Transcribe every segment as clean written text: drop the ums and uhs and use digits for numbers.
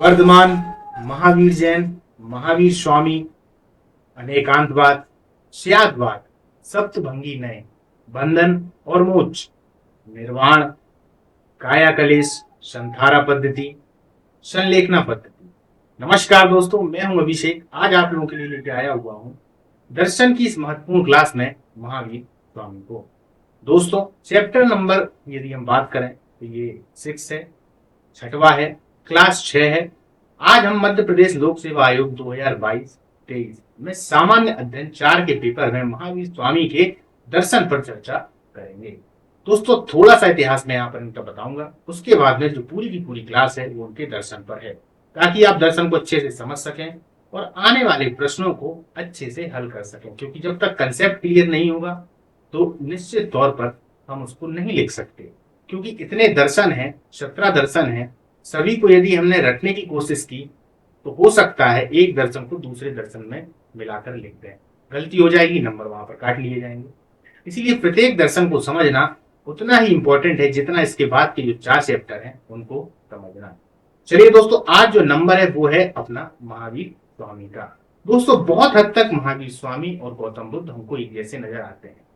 वर्धमान, महावीर जैन, महावीर स्वामी, अनेकांतवाद, स्यादवाद, सप्तभंगी नय, बंधन और मोक्ष, निर्वाण, काया कलेश, संथारा पद्धति, संलेखना पद्धति। नमस्कार दोस्तों, मैं हूं अभिषेक। आज आप लोगों के लिए लेके आया हुआ हूं दर्शन की इस महत्वपूर्ण क्लास में महावीर स्वामी को। दोस्तों, चैप्टर नंबर यदि हम बात करें तो ये 6 है, छठवा है, क्लास 6 है। आज हम मध्य प्रदेश लोक सेवा आयोग 2022-23 में सामान्य अध्ययन 4 के पेपर में महावीर स्वामी के दर्शन पर चर्चा करेंगे। दोस्तों, थोड़ा सा इतिहास में यहाँ पर इनका बताऊंगा, उसके बाद में जो पूरी की पूरी क्लास है वो उनके दर्शन पर है, ताकि आप दर्शन को अच्छे से समझ सकें और आने वाले प्रश्नों को अच्छे से हल कर सकें। क्योंकि जब तक कंसेप्ट क्लियर नहीं होगा तो निश्चित तौर पर हम उसको नहीं लिख सकते। क्योंकि इतने दर्शन हैं, 17 दर्शन हैं, सभी को यदि हमने रटने की कोशिश की तो हो सकता है एक दर्शन को दूसरे दर्शन में मिलाकर लिख दें, गलती हो जाएगी, नंबर वहां पर काट लिए जाएंगे। इसीलिए प्रत्येक दर्शन को समझना उतना ही इंपॉर्टेंट है जितना इसके बाद के जो 4 चैप्टर हैं उनको समझना। चलिए दोस्तों, आज जो नंबर है वो है अपना महावीर स्वामी का। दोस्तों, बहुत हद तक महावीर स्वामी और गौतम बुद्ध हमको एक जैसे नजर आते हैं।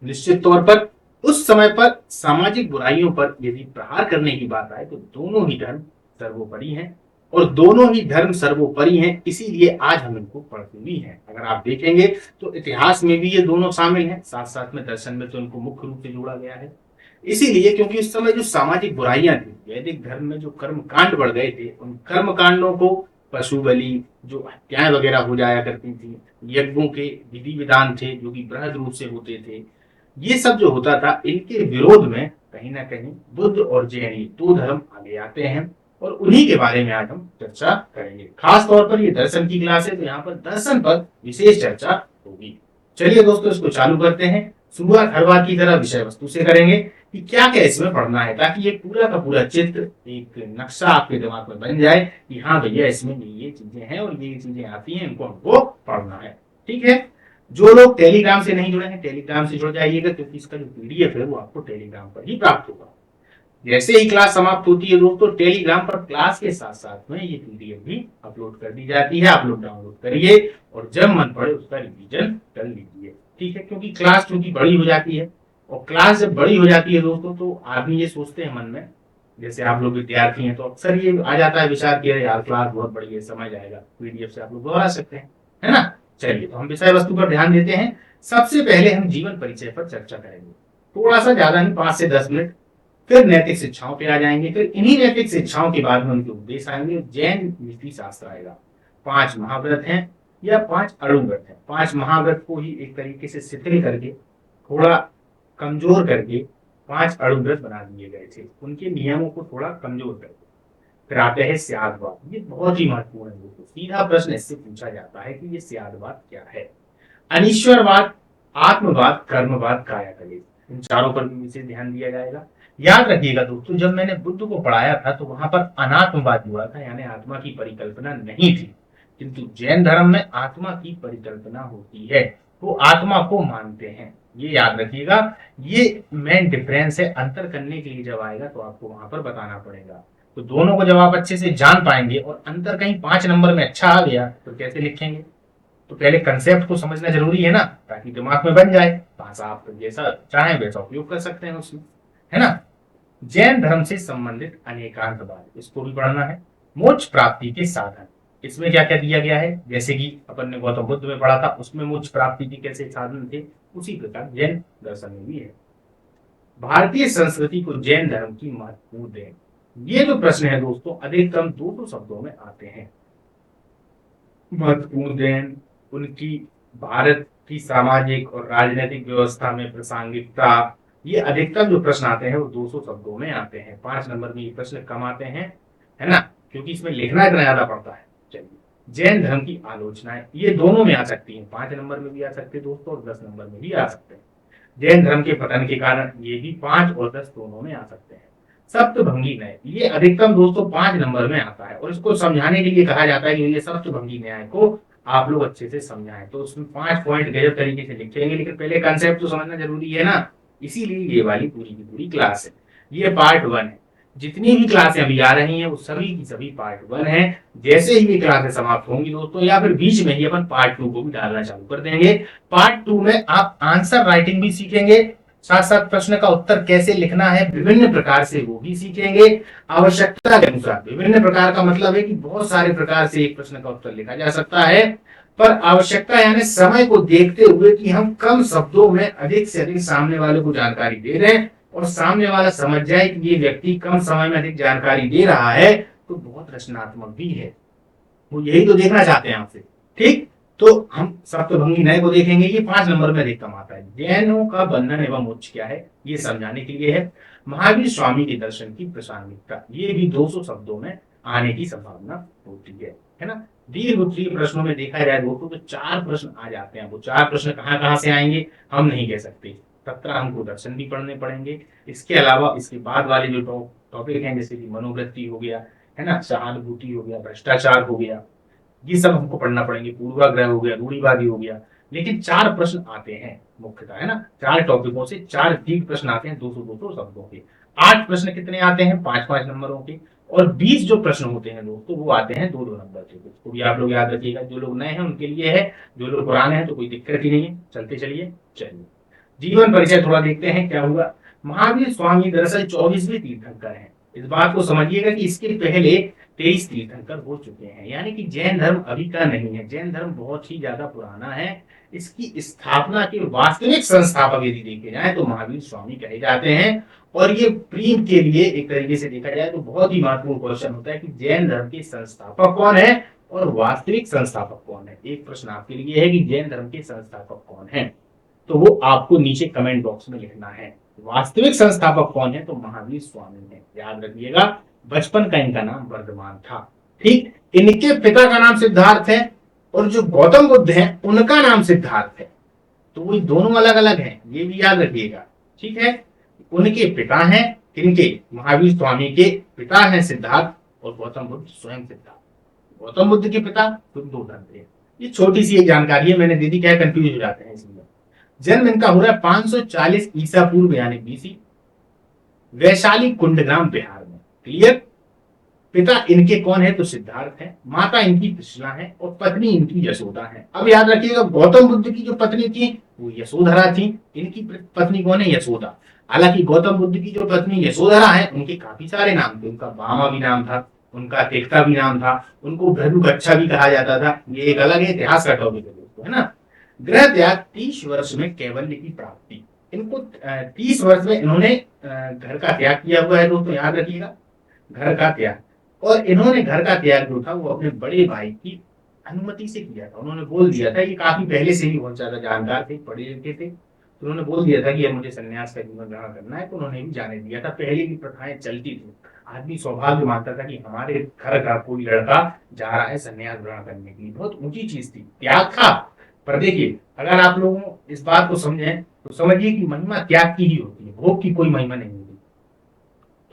निश्चित तौर पर उस समय पर सामाजिक बुराइयों पर यदि प्रहार करने की बात आए तो दोनों ही धर्म सर्वोपरि हैं और दोनों ही धर्म सर्वोपरि हैं। इसीलिए आज हम इनको पढ़ते भी हैं। अगर आप देखेंगे तो इतिहास में भी ये दोनों शामिल हैं, साथ साथ में दर्शन में तो इनको मुख्य रूप से जोड़ा गया है। इसीलिए क्योंकि उस समय जो सामाजिक बुराइयां थी, वैदिक धर्म में जो कर्म कांड बढ़ गए थे, उन कर्म कांडों को, पशु बलि, जो हत्याएं वगैरह हो जाया करती थी, यज्ञों के विधि विधान थे जो कि बृहद रूप से होते थे, ये सब जो होता था, इनके विरोध में कहीं ना कहीं बुद्ध और जैन दो धर्म आगे आते हैं और उन्हीं के बारे में आज हम चर्चा करेंगे। खास तौर पर ये दर्शन की क्लास है तो यहाँ पर दर्शन पर विशेष चर्चा होगी। चलिए दोस्तों, इसको चालू करते हैं। शुरुआत हर बार की तरह विषय वस्तु से करेंगे कि क्या क्या इसमें पढ़ना है, ताकि ये पूरा का पूरा चित्र, एक नक्शा आपके दिमाग में बन जाए कि हाँ भैया, इसमें ये चीजें हैं और ये चीजें आती हैं, इनको हमको पढ़ना है। ठीक है। जो लोग टेलीग्राम से नहीं जुड़े हैं, टेलीग्राम से जुड़ जाइएगा, क्योंकि इसका जो पीडीएफ है वो आपको टेलीग्राम पर ही प्राप्त होगा। जैसे ही क्लास समाप्त होती है दोस्तों, टेलीग्राम पर क्लास के साथ साथ में ये पीडीएफ भी अपलोड कर दी जाती है। आप लोग डाउनलोड करिए और जब मन पड़े उसका रिवीजन कर लीजिए। ठीक है। क्योंकि क्लास चूंकि बड़ी हो जाती है, और क्लास जब बड़ी हो जाती है दोस्तों तो आदमी ये सोचते हैं मन में, जैसे आप लोग विद्यार्थी हैं तो अक्सर ये आ जाता है विचार कि यार क्लास बहुत बड़ी है, समझ आएगा, पीडीएफ से आप लोग दोहरा सकते हैं, है ना। चलिए, तो हम विषय वस्तु पर ध्यान देते हैं। सबसे पहले हम जीवन परिचय पर चर्चा करेंगे, थोड़ा सा, ज्यादा नहीं, 5 से 10 मिनट। फिर नैतिक शिक्षाओं पे आ जाएंगे। फिर इन्हीं नैतिक शिक्षाओं के बाद में उनके उपदेश आएंगे। जैन नीति शास्त्र आएगा। 5 महाव्रत हैं या 5 अणुव्रत हैं। 5 महाव्रत को ही एक तरीके से शिथिल करके, थोड़ा कमजोर करके 5 अणुव्रत बना दिए गए थे, उनके नियमों को थोड़ा कमजोर करके। फिर आते हैं स्यादवाद। ये बहुत ही महत्वपूर्ण है दोस्तों। सीधा प्रश्न इससे पूछा जाता है कि ये स्यादवाद क्या है। अनीश्वरवाद, आत्मवाद, कर्मवाद, कायाकल्प, इन चारों पर भी विशेष ध्यान दिया जाएगा। याद रखिएगा दोस्तों, जब मैंने बुद्ध को पढ़ाया था तो वहां पर अनात्मवाद जुड़ा था, यानी आत्मा की परिकल्पना नहीं थी। किंतु जैन धर्म में आत्मा की परिकल्पना होती है, वो आत्मा को मानते हैं। ये याद रखिएगा, ये मेन डिफरेंस है। अंतर करने के लिए जब आएगा तो आपको वहां पर बताना पड़ेगा। तो दोनों को जब आप अच्छे से जान पाएंगे और अंतर कहीं 5 नंबर में अच्छा आ गया तो कैसे लिखेंगे। तो पहले कंसेप्ट को समझना जरूरी है ना, ताकि दिमाग में बन जाए। भाषा आप जैसा चाहें वैसा उपयोग कर सकते हैं उसमें, है ना। जैन धर्म से संबंधित अनेकांतवाद, इसको भी पढ़ना है। मोक्ष प्राप्ति के साधन, इसमें क्या क्या दिया गया है, जैसे कि अपन ने गौतम बुद्ध में पढ़ा था, उसमें मोक्ष प्राप्ति के कैसे साधन थे, उसी प्रकार जैन दर्शन में भी है। भारतीय संस्कृति को जैन धर्म की महत्वपूर्ण देन, ये जो प्रश्न है दोस्तों अधिकतम 200 शब्दों में आते हैं। महत्वपूर्ण देन, उनकी भारत की सामाजिक और राजनीतिक व्यवस्था में प्रासंगिकता, ये अधिकतम जो प्रश्न आते हैं वो 200 शब्दों में आते हैं। 5 नंबर में ये प्रश्न कम आते हैं, है ना, क्योंकि इसमें लिखना इतना ज्यादा पड़ता है। चलिए, जैन धर्म की आलोचनाएं, ये दोनों में आ सकती हैं, 5 नंबर में भी आ सकते हैं दोस्तों और 10 नंबर में भी आ सकते हैं। जैन धर्म के पतन के कारण, ये भी 5 और 10 दोनों में आ सकते हैं। सप्तभंगी न्याय, ये अधिकतम दोस्तों 5 नंबर में आता है और इसको समझाने के लिए कहा जाता है कि ये सप्तभंगी न्याय को आप लोग अच्छे से समझाएं। तो उसमें 5 पॉइंट गजब तरीके से लिखेंगे, लेकिन पहले कंसेप्ट तो समझना जरूरी है ना, इसीलिए ये वाली पूरी की पूरी क्लास है। ये पार्ट 1 है। जितनी भी क्लासें अभी आ रही हैं वो सभी की सभी पार्ट 1 है। जैसे ही ये क्लासें समाप्त होंगी दोस्तों, या फिर बीच में ही अपन पार्ट 2 को भी डालना चालू कर देंगे। पार्ट 2 में आप आंसर राइटिंग भी सीखेंगे, साथ साथ प्रश्न का उत्तर कैसे लिखना है विभिन्न प्रकार से वो भी सीखेंगे। आवश्यकता के अनुसार, विभिन्न प्रकार का मतलब है कि बहुत सारे प्रकार से एक प्रश्न का उत्तर लिखा जा सकता है, पर आवश्यकता यानी समय को देखते हुए कि हम कम शब्दों में अधिक से अधिक सामने वाले को जानकारी दे रहे हैं और सामने वाला समझ जाए कि ये व्यक्ति कम समय में अधिक जानकारी दे रहा है तो बहुत रचनात्मक भी है, वो यही तो देखना चाहते हैं आपसे। ठीक, तो हम सप्तभंगी नय को देखेंगे। ये 5 नंबर में अधिकतम आता है। जैनों का बंधन एवं मोक्ष क्या है ये समझाने के लिए है। महावीर स्वामी के दर्शन की प्रासंगिकता, ये भी 200 शब्दों में आने की संभावना होती है ना। दीर्घ उत्तरीय प्रश्नों में देखा जाए दोस्तों तो 4 प्रश्न आ जाते हैं। वो 4 प्रश्न कहाँ कहाँ से आएंगे हम नहीं कह सकते। 17 हमको दर्शन भी पढ़ने पड़ेंगे। इसके अलावा इसके बाद वाले जो टॉपिक हैं, जैसे कि मनोवृत्ति हो गया, है ना, सहानुभूति हो गया, भ्रष्टाचार हो गया, ये सब हमको पढ़ना पड़ेंगे। पूर्वाग्रह हो गया, रूढ़िवादी हो गया। लेकिन 4 प्रश्न आते हैं मुख्यतः, है ना। 4 टॉपिकों से 4 दीर्घ प्रश्न आते हैं 200-200 शब्दों के। 8 प्रश्न कितने आते हैं 5-5 नंबरों के, और 20 जो प्रश्न होते हैं दोस्तों वो आते हैं 2-2 नंबर के। तो भी आप लोग याद रखिएगा, जो लोग नए हैं उनके लिए है, जो लोग पुराने हैं तो कोई दिक्कत ही नहीं है। चलते चलिए। जीवन परिचय थोड़ा देखते हैं क्या हुआ। महावीर स्वामी दरअसल 24वें तीर्थंकर हैं। इस बात को समझिएगा कि इसके पहले 23 तीर्थंकर हो चुके हैं, यानी कि जैन धर्म अभी का नहीं है। जैन धर्म बहुत ही ज्यादा पुराना है। इसकी स्थापना के वास्तविक संस्थापक यदि देखे जाए तो महावीर स्वामी कहे जाते हैं। और ये प्रीम के लिए एक तरीके से देखा जाए तो बहुत ही महत्वपूर्ण क्वेश्चन होता है कि जैन धर्म के संस्थापक कौन है और वास्तविक संस्थापक कौन है। एक प्रश्न आपके लिए है कि जैन धर्म के संस्थापक कौन है, तो वो आपको नीचे कमेंट बॉक्स में लिखना है। वास्तविक संस्थापक कौन है, तो महावीर स्वामी है, याद रखिएगा। बचपन का इनका नाम वर्धमान था। ठीक, इनके पिता का नाम सिद्धार्थ है और जो गौतम बुद्ध हैं उनका नाम सिद्धार्थ है, तो वो दोनों अलग अलग हैं, ये भी याद रखिएगा। ठीक है, उनके पिता हैं, इनके महावीर स्वामी के पिता हैं सिद्धार्थ और गौतम बुद्ध स्वयं सिद्धार्थ। गौतम बुद्ध के पिता खुद 2 धन थे। ये छोटी सी एक जानकारी है, मैंने दे दी, क्या कंफ्यूज हो जाते हैं इसलिए। जन्म इनका हो रहा है 540 ईसा पूर्व यानी बीसी, वैशाली कुंडग्राम बिहार में। क्लियर। पिता इनके कौन है, तो सिद्धार्थ है। माता इनकी कृष्णा है और पत्नी इनकी यशोदा है। अब याद रखिएगा, गौतम बुद्ध की जो पत्नी थी वो यशोधरा थी, इनकी पत्नी कौन है, यशोदा। हालांकि गौतम बुद्ध की जो पत्नी यशोधरा है उनके काफी सारे नाम थे। उनका बामा भी नाम था, उनका तेक्ता भी नाम था, उनको भृगुकच्छा भी कहा जाता था। ये एक अलग इतिहास का टॉपिक है दोस्तों, है ना। गृह त्याग 30 वर्ष में कैवल्य की प्राप्ति। इनको 30 वर्ष में इन्होंने घर का त्याग किया हुआ है दोस्तों, याद रखिएगा, घर का त्याग। और इन्होंने घर का त्याग जो था वो अपने बड़े भाई की अनुमति से किया था। उन्होंने बोल दिया था, ये काफी पहले से ही बहुत ज्यादा जानकार थे, पढ़े लिखे थे, तो उन्होंने बोल दिया था कि मुझे संन्यास का जीवन ग्रहण करना है, तो उन्होंने भी जाने दिया था। पहले की प्रथाएं चलती थी, आदमी सौभाग्य मानता था कि हमारे घर का कोई लड़का जा रहा है संन्यास ग्रहण करने के लिए, बहुत ऊंची चीज थी, त्याग था। पर देखिए, अगर आप लोग इस बात को समझें तो समझिए कि महिमा त्याग की ही होती है, भोग की कोई महिमा नहीं होती।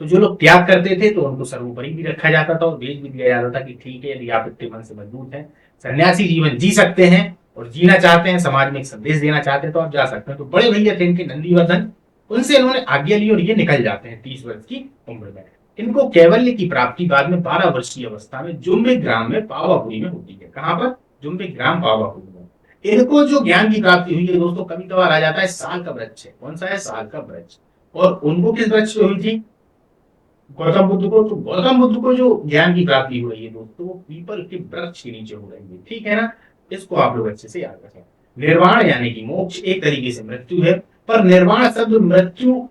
तो जो लोग त्याग करते थे तो उनको सर्वोपरि भी रखा जाता था और भेज भी दिया जाता था कि ठीक है, यदि आप इतने मन से मजबूत हैं, सन्यासी जीवन जी सकते हैं और जीना चाहते हैं, समाज में एक संदेश देना चाहते हैं, तो आप जा सकते हैं। तो बड़े भैया थे इनके नंदीवर्धन, उनसे इन्होंने आज्ञा ली और ये निकल जाते हैं 30 वर्ष की उम्र में। इनको कैवल्य की प्राप्ति बाद में 12 वर्ष की अवस्था में जुम्बिक ग्राम में पावापुरी में होती है। कहां पर, जुम्बिक ग्राम पावापुरी में। इनको जो ज्ञान की प्राप्ति हुई है दोस्तों, कभी कभार आ जाता है साल का वृक्ष है। कौन सा है, साल का वृक्ष। और उनको किस वृक्ष पे हुई थी, गौतम बुद्ध को। तो गौतम बुद्ध को जो ज्ञान की प्राप्ति हो रही है दोस्तों, वो पीपल के वृक्ष के नीचे हो रही है। ठीक है ना, इसको आप लोग अच्छे से याद रखें। निर्वाण यानी कि मोक्ष एक तरीके से मृत्यु है, पर निर्वाण शब्द मृत्यु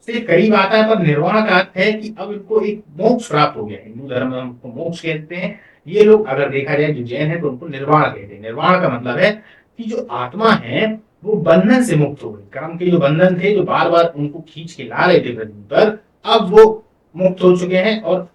से करीब आता है, पर निर्वाण का अर्थ है कि अब इनको एक मोक्ष प्राप्त हो गया। हिंदू धर्म में हमको मोक्ष कहते हैं। ये लोग अगर देखा जाए जो जैन है तो उनको निर्वाण कहते हैं। निर्वाण का मतलब है कि जो आत्मा है वो बंधन से मुक्त हो गई। कर्म के जो बंधन थे जो बार बार उनको खींच के ला रहे थे पृथ्वी पर, अब वो मुक्त हो चुके हैं और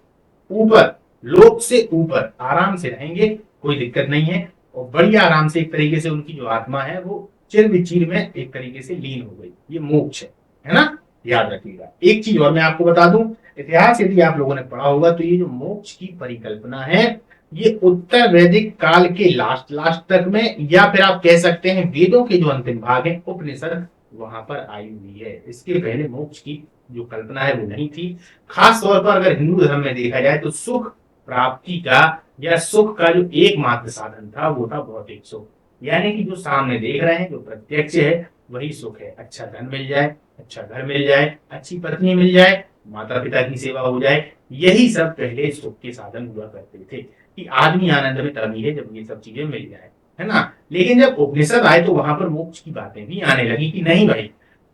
ऊपर, लोक से ऊपर आराम से रहेंगे, कोई दिक्कत नहीं है। और बढ़िया आराम से एक तरीके से उनकी जो आत्मा है वो चिर विचिर में एक तरीके से लीन हो गई। ये मोक्ष है ना, याद रखिएगा। एक चीज और मैं आपको बता दूं, इतिहास यदि आप लोगों ने पढ़ा होगा तो ये जो मोक्ष की परिकल्पना है ये उत्तर वैदिक काल के लास्ट तक में, या फिर आप कह सकते हैं वेदों के जो अंतिम भाग है उपनिषद, वहां पर आई हुई है। इसके पहले मोक्ष की जो कल्पना है वो नहीं थी। खास तौर पर अगर हिंदू धर्म में देखा जाए तो सुख प्राप्ति का या सुख का जो एकमात्र साधन था वो था भौतिक सुख, यानी कि जो सामने देख रहे हैं, जो प्रत्यक्ष है वही सुख है। अच्छा धन मिल जाए, अच्छा घर मिल जाए, अच्छी पत्नी मिल जाए, माता पिता की सेवा हो जाए, यही सब पहले सुख के साधन हुआ करते थे कि आदमी आनंद में तभी है जब ये सब चीजें मिल जाए, है ना। लेकिन जब उपनिषद आए तो वहां पर मोक्ष की बातें भी आने लगी कि नहीं भाई,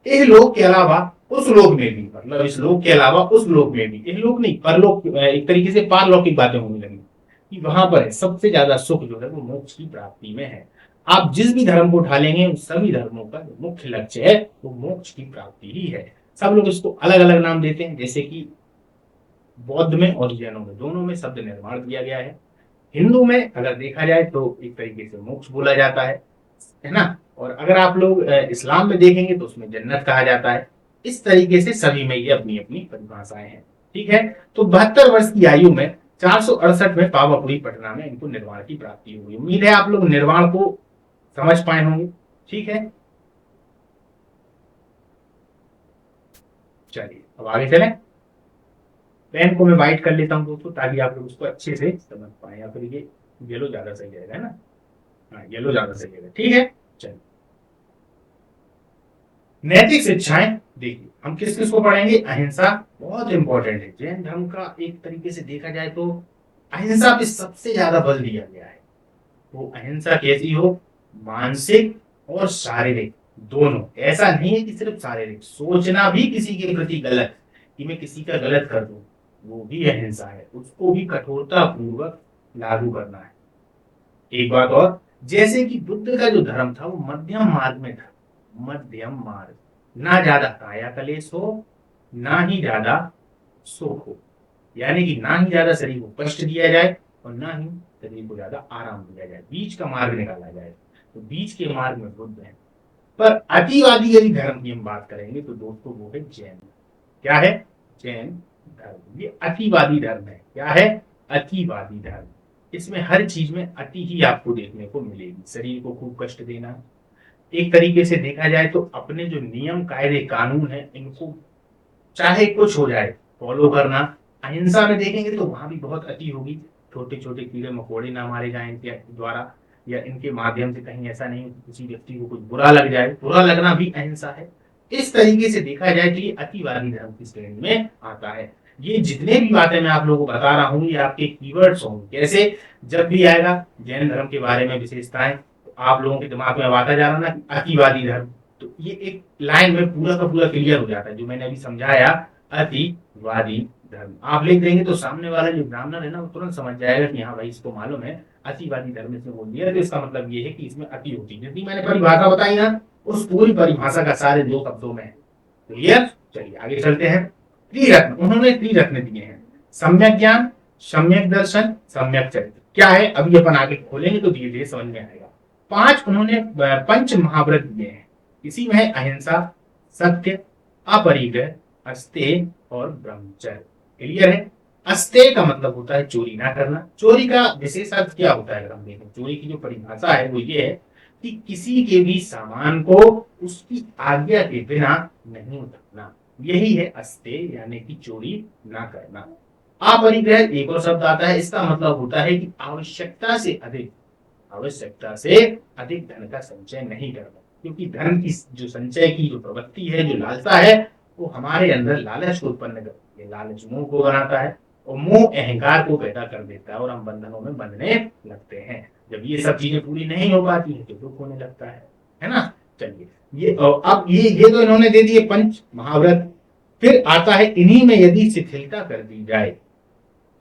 इस लोक के अलावा उस लोक में भी, मतलब इस लोक के अलावा उस लोक में भी, इस लोक नहीं परलोक, एक तरीके से पारलौकिक बातें होने लगी कि वहां पर है सबसे ज्यादा सुख जो है वो मोक्ष की प्राप्ति में है। आप जिस भी धर्म को उठा लेंगे उन सभी धर्मों का जो मुख्य लक्ष्य है वो मोक्ष की प्राप्ति ही है। सब लोग इसको अलग अलग नाम देते हैं, जैसे कि बौद्ध में और जैनों में दोनों में शब्द निर्माण किया गया है। हिंदू में अगर देखा जाए तो एक तरीके से मोक्ष बोला जाता है ना। और अगर आप लोग इस्लाम में देखेंगे तो उसमें जन्नत कहा जाता है। इस तरीके से सभी में ये अपनी अपनी परिभाषाएं हैं। ठीक है, तो 72 वर्ष की आयु में 468 में पावापुरी पटना में इनको निर्वाण की प्राप्ति हुई। उम्मीद है आप लोग निर्वाण को समझ पाए होंगे। ठीक है, चलिए अब आगे चलें। पेन को मैं व्हाइट कर लेता हूँ दोस्तों ताकि आप लोग उसको अच्छे से समझ पाए, या फिर ये येलो ज्यादा सही रहेगा, है ना। हाँ, येलो ज्यादा सही रहेगा। ठीक है, चलिए नैतिक शिक्षाएं देखिए हम किस किस को पढ़ेंगे। अहिंसा बहुत इंपॉर्टेंट है। जैन धर्म का एक तरीके से देखा जाए तो अहिंसा पे सबसे ज्यादा बल दिया गया है। वो अहिंसा कैसी हो, मानसिक और शारीरिक दोनों। ऐसा नहीं है कि सिर्फ शारीरिक, सोचना भी किसी के प्रति गलत कि मैं किसी का गलत कर दूं, वो भी अहिंसा है। उसको भी कठोरता पूर्वक लागू करना है। एक बात और, जैसे कि बुद्ध का जो धर्म था वो मध्यम मार्ग में था। मध्यम मार्ग, ना ज्यादा काया कलेश हो, ना ही ज्यादा सुख हो, यानी कि ना ही ज्यादा शरीर को कष्ट दिया जाए और ना ही शरीर को ज्यादा आराम दिया जाए, बीच का मार्ग निकाला जाए। तो बीच के मार्ग में बुद्ध है। पर अतिवादी यदि धर्म की हम बात करेंगे तो दोस्तों वो है जैन। क्या है? जैन धर्म। ये अतिवादी धर्म है। क्या है? अतिवादी धर्म। इसमें हर चीज में अति ही आपको देखने को मिलेगी। शरीर को खूब कष्ट देना, एक तरीके से देखा जाए तो अपने जो नियम कायदे कानून है इनको चाहे कुछ हो जाए फॉलो करना। अहिंसा में देखेंगे तो वहां भी बहुत अति होगी। छोटे छोटे कीड़े मकोड़े ना मारे जाए इनके द्वारा, या इनके माध्यम से कहीं ऐसा नहीं कि किसी व्यक्ति को कुछ बुरा लग जाए। बुरा लगना भी अहिंसा है। इस तरीके से देखा जाए तो ये अतिवादी धर्म की श्रेणी में आता है। ये जितने भी बातें मैं आप लोगों को बता रहा हूँ ये आपके कीवर्ड्स होंगे। कैसे? जब भी आएगा जैन धर्म के बारे में विशेषताएं तो आप लोगों के दिमाग में अब आता जा रहा ना अतिवादी धर्म, तो ये एक लाइन में पूरा का पूरा क्लियर हो जाता है। जो मैंने अभी समझाया अतिवादी धर्म आप लिख देंगे तो सामने वाला जो ब्राह्मण है ना वो तुरंत समझ जाएगा कि हाँ भाई इसको मालूम है अतिवादी धर्म इसमें बोल दिया, तो इसका मतलब ये है कि इसमें अति होती है। जितनी मैंने परिभाषा बताई ना उस पूरी परिभाषा का सारे 2 शब्दों में है। क्लियर? चलिए आगे चलते हैं। त्रिरत्न, उन्होंने त्रिरत्न दिए हैं। सम्यक ज्ञान, सम्यक दर्शन, सम्यक चरित्र। क्या है अभी अपन आगे खोलेंगे तो धीरे धीरे समझ में आएगा। 5 उन्होंने पंच महाव्रत दिए हैं। इसी में है अहिंसा, सत्य, अपरिग्रह, अस्तेय और ब्रह्मचर्य। क्लियर है? अस्तेय का मतलब होता है चोरी ना करना। चोरी का विशेष अर्थ क्या होता है अगर हम देखें, चोरी की जो परिभाषा है वो ये है कि किसी के भी सामान को उसकी आज्ञा के बिना नहीं उठाना। यही है अस्तेय, यानी कि चोरी ना करना। अपरिग्रह एक और शब्द आता है, इसका मतलब होता है कि आवश्यकता से अधिक धन का संचय नहीं करना। क्योंकि धन की जो संचय की जो प्रवृत्ति है, जो लालसा है, वो हमारे अंदर लालच को उत्पन्न करती है। लालच मोह को बनाता है और मोह अहंकार को पैदा कर देता है और हम बंधनों में बंधने लगते हैं। जब ये सब चीजें पूरी नहीं हो पाती है तो दुख होने लगता है ना। चलिए ये अब ये तो इन्होंने दे दिए पंच महाव्रत। फिर आता है इन्हीं में यदि शिथिलता कर दी जाए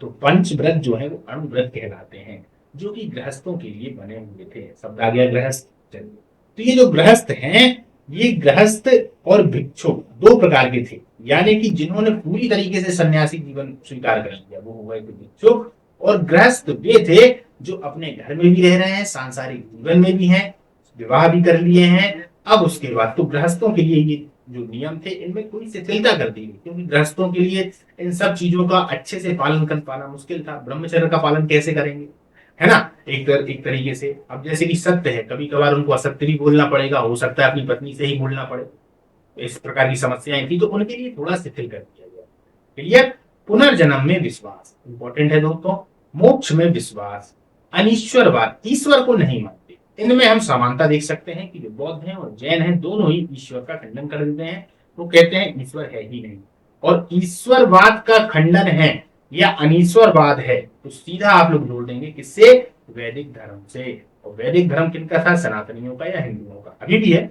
तो पंच व्रत जो है वो अणुव्रत कहलाते हैं, जो कि गृहस्थों के लिए बने हुए थे। शब्द आ गया गृहस्थ। चलिए तो ये जो गृहस्थ हैं ये गृहस्थ और भिक्षुक 2 प्रकार के थे। यानी कि जिन्होंने पूरी तरीके से सन्यासी जीवन स्वीकार कर लिया वो हो गए थे भिक्षुक, और गृहस्थ वे थे जो अपने घर में भी रह रहे हैं, सांसारिक जीवन में भी हैं, विवाह भी कर लिए हैं। अब उसके बाद तो गृहस्थों के लिए ये जो नियम थे इनमें थोड़ी शिथिलता कर दी गई, क्योंकि गृहस्थों के लिए इन सब चीजों का अच्छे से पालन कर पाना मुश्किल था। ब्रह्मचर्य का पालन कैसे करेंगे, है ना। एक तरीके से अब जैसे कि सत्य है, कभी कभार उनको असत्य भी बोलना पड़ेगा, हो सकता है अपनी पत्नी से ही बोलना पड़े, इस प्रकार की समस्याएं थी, तो उनके लिए थोड़ा शिथिल कर दिया गया। क्लियर। पुनर्जन्म में विश्वास इंपॉर्टेंट है दोस्तों। मोक्ष में विश्वास, अनीश्वरवाद, ईश्वर को नहीं मानते। इनमें हम समानता देख सकते हैं कि जो बौद्ध हैं और जैन हैं दोनों ही ईश्वर का खंडन कर देते हैं। वो कहते हैं ईश्वर है ही नहीं। और ईश्वरवाद का खंडन है या अनीश्वरवाद है तो सीधा आप लोग जोड़ देंगे किससे? वैदिक धर्म से। और वैदिक धर्म किनका था? सनातनियों का या हिंदुओं का, अभी भी है।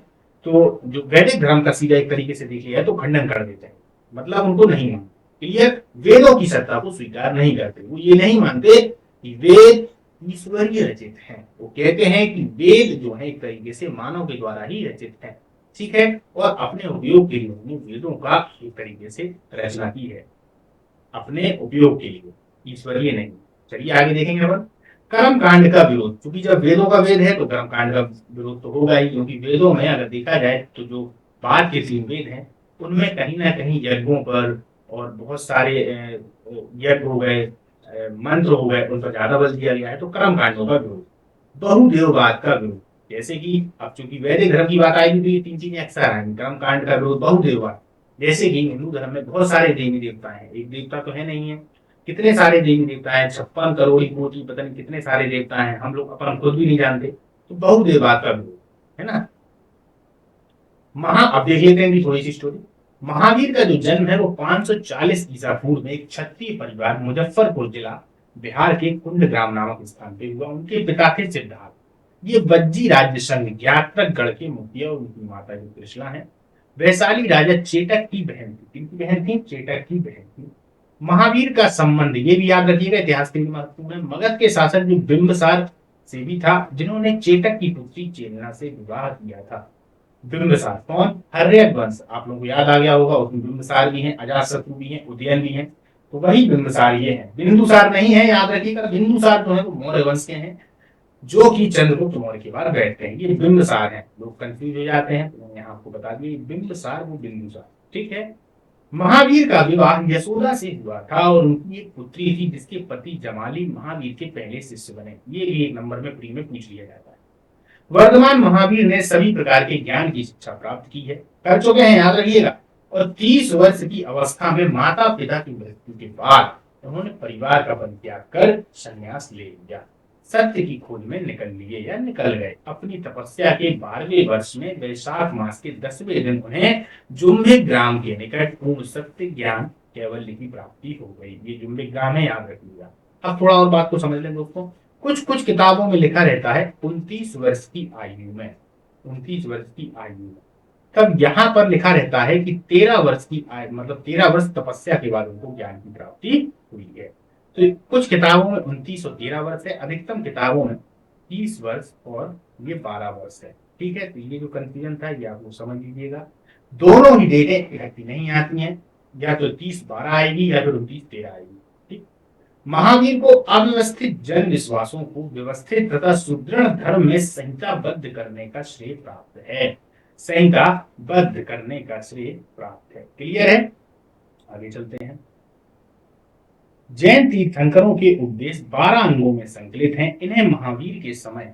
तो जो वैदिक धर्म का सीधा एक तरीके से देख लिया है तो खंडन कर देते हैं, मतलब उनको नहीं मानते। क्लियर। वेदों की सत्ता को स्वीकार नहीं करते। वो ये नहीं मानते कि वेद ईश्वरीय रचित हैं। वो कहते हैं कि वेद जो है एक तरीके से मानव के द्वारा ही रचित है। ठीक है। और अपने उपयोग के लिए उन्होंने वेदों का एक तरीके से रचना की है, अपने उपयोग के लिए, ईश्वरीय नहीं। चलिए आगे देखेंगे अपन। कर्म कांड का विरोध, क्योंकि जब वेदों का वेद है तो कर्म कांड का विरोध तो होगा ही, क्योंकि वेदों में अगर देखा जाए तो जो बाद के 3 वेद हैं उनमें कहीं ना कहीं यज्ञों पर और बहुत सारे यज्ञ हो गए, मंत्र हो गए, उन पर ज्यादा बल दिया गया है। तो कर्म कांडों का विरोध, बहुदेववाद का विरोध, जैसे कि अब चूंकि वैदिक धर्म की बात आएगी तो ये 3 चीजें अक्सर आएंगी। कर्म कांड का विरोध, बहुदेववाद, जैसे कि हिंदू धर्म में बहुत सारे देवी देवता हैं, एक देवता तो है नहीं है, कितने सारे देवी देवता हैं, 56 करोड़ कोटि, पता नहीं कितने सारे देवता हैं, हम लोग अपन खुद भी नहीं जानते। तो बहुदेववाद का विरोध है ना। अब देख लेते हैं थोड़ी सी स्टोरी। महावीर का जो जन्म है वो 540 ईसा पूर्व में एक क्षत्रिय परिवार मुजफ्फरपुर जिला बिहार के कुंड ग्राम नामक स्थान पे हुआ। उनके पिता थे सिद्धार्थ। ये वज्जी राज्य संघ ज्ञात्रगढ़ के मुखिया और उनकी माता जो कृष्णा है वैशाली राजा चेटक की बहन थी। किनकी बहन थी? चेटक की बहन थी। महावीर का संबंध, ये भी याद रखिएगा, इतिहास के लिए महत्वपूर्ण है, मगध के शासक जो बिंबिसार से भी था, जिन्होंने चेटक की पुत्री चेलना से विवाह किया था। बिंबिसार कौन? हर्यक वंश, आप लोगों को याद आ गया होगा, उसमें बिंबिसार भी हैं, अजातशत्रु भी हैं, उदयन भी हैं, तो वही बिंबिसार ये हैं। बिंदुसार नहीं है, याद रखिएगा। बिंदुसार जो है वो मौर्य वंश के हैं, जो कि चंद्रगुप्त मौर्य के बाद बैठते हैं। ये बिंबिसार हैं, लोग कंफ्यूज हो जाते हैं, तो मैंने यहाँ आपको बता दिया बिंबिसार वो बिंदुसार। ठीक है। महावीर का विवाह यशोदा से हुआ था और उनकी एक पुत्री थी जिसके पति जमाली महावीर के पहले शिष्य बने। ये भी एक नंबर में प्री में पूछ लिया जाता है। वर्तमान महावीर ने सभी प्रकार के ज्ञान की शिक्षा प्राप्त की है, कर चुके हैं, याद रखिएगा। और 30 वर्ष की अवस्था में माता पिता की मृत्यु के बाद उन्होंने परिवार का परित्याग कर संन्यास ले लिया। सत्य की खोज में निकल लिए या निकल गए। अपनी तपस्या के 12वें वर्ष में वैशाख मास के 10वें दिन उन्हें जुम्बिक ग्राम के निकट पूर्ण सत्य ज्ञान कैवल्य की प्राप्ति हो गई। ये जुम्बिक ग्राम है, याद रखिएगा। अब थोड़ा और बात को समझ लें दोस्तों। कुछ कुछ किताबों में लिखा रहता है 29 वर्ष की आयु में, 29 वर्ष की आयु में। तब यहाँ पर लिखा रहता है कि 13 वर्ष की आयु, मतलब 13 वर्ष तपस्या के बाद उनको ज्ञान की प्राप्ति हुई है। तो कुछ किताबों में 29 और 13 वर्ष है, अधिकतम किताबों में 30 वर्ष और ये 12 वर्ष है। ठीक है। तो ये जो कंफ्यूजन था ये आप लोग समझ लीजिएगा। दोनों ही डेटें इकट्ठी नहीं आती हैं, या तो 30-12 आएगी या फिर 29-13 आएगी। महावीर को अव्यवस्थित जन विश्वासों को व्यवस्थित तथा सुदृढ़ धर्म में संहिताबद्ध करने का श्रेय प्राप्त है। संहिताबद्ध करने का श्रेय प्राप्त है। क्लियर है। आगे चलते हैं। जैन तीर्थंकरों के उपदेश 12 अंगों में संकलित हैं। इन्हें महावीर के समय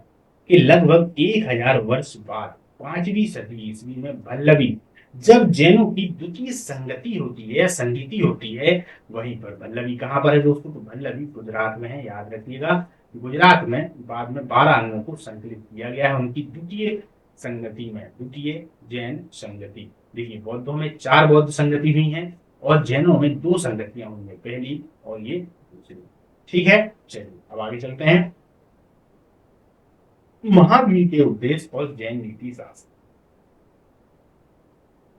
के लगभग 1000 वर्ष बाद 5वीं सदी ईस्वी में भल्लवी, जब जैनों की द्वितीय संगति होती है या संगीति होती है, वहीं पर भल्लवी कहां पर है दोस्तों? तो भल्लवी गुजरात में है, याद रखिएगा। गुजरात में बाद में 12 अंगों को संकलित किया गया है उनकी द्वितीय संगति में, द्वितीय जैन संगति। देखिए बौद्धों में 4 बौद्ध संगति हुई हैं और जैनों में 2 संगतियां हुई हैं, पहली और ये दूसरी। ठीक है। चलिए अब आगे चलते हैं। महावीर के उपदेश और जैन नीति शास्त्र।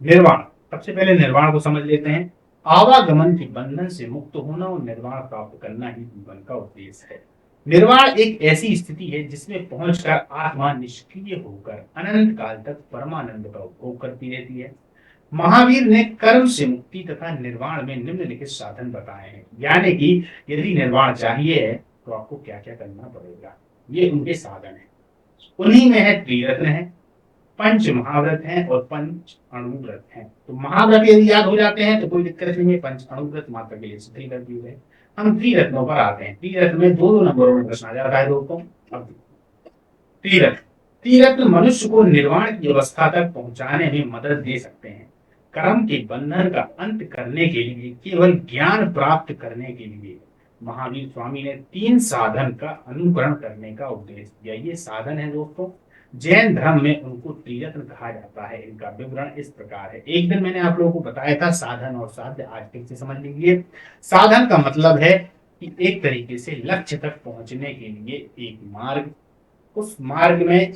निर्वाण, सबसे पहले निर्वाण को समझ लेते हैं। आवागमन के बंधन से मुक्त होना और निर्वाण प्राप्त करना ही जीवन का उद्देश्य है। निर्वाण एक ऐसी स्थिति है जिसमें पहुंचकर आत्मा निष्क्रिय होकर अनंत काल तक परमानंद का उपभोग करती रहती है। महावीर ने कर्म से मुक्ति तथा निर्वाण में निम्नलिखित साधन बताए हैं, यानी कि यदि निर्वाण चाहिए है तो आपको क्या क्या करना पड़ेगा, ये उनके साधन है। उन्हीं में है त्रिरत्न है, पंच महाव्रत हैं और पंच अणुव्रत हैं। तो महाव्रत यदि याद हो जाते हैं तो कोई दिक्कत नहीं है, पंच अणुव्रत मात्र के लिए शिथिल कर दिए गए। हम त्रिरत्नों पर आते हैं। त्रिरत्न में 2 नंबरों में प्रश्न आ जाता है दोस्तों। अब त्रिरत्न, त्रिरत्न मनुष्य को निर्वाण की अवस्था तक पहुंचाने में मदद दे सकते हैं। कर्म के बंधन का अंत करने के लिए, केवल ज्ञान प्राप्त करने के लिए महावीर स्वामी ने 3 साधन का अनुकरण करने का उपदेश दिया। ये साधन है दोस्तों, जैन धर्म में उनको त्रिरत्न कहा जाता है। इनका विवरण इस प्रकार है। एक दिन मैंने आप लोगों को बताया था साधन और साध्य, आज फिर से समझ लीजिए। साधन का मतलब है कि एक तरीके से लक्ष्य तक पहुंचने के लिए एक मार्ग, उस मार्ग में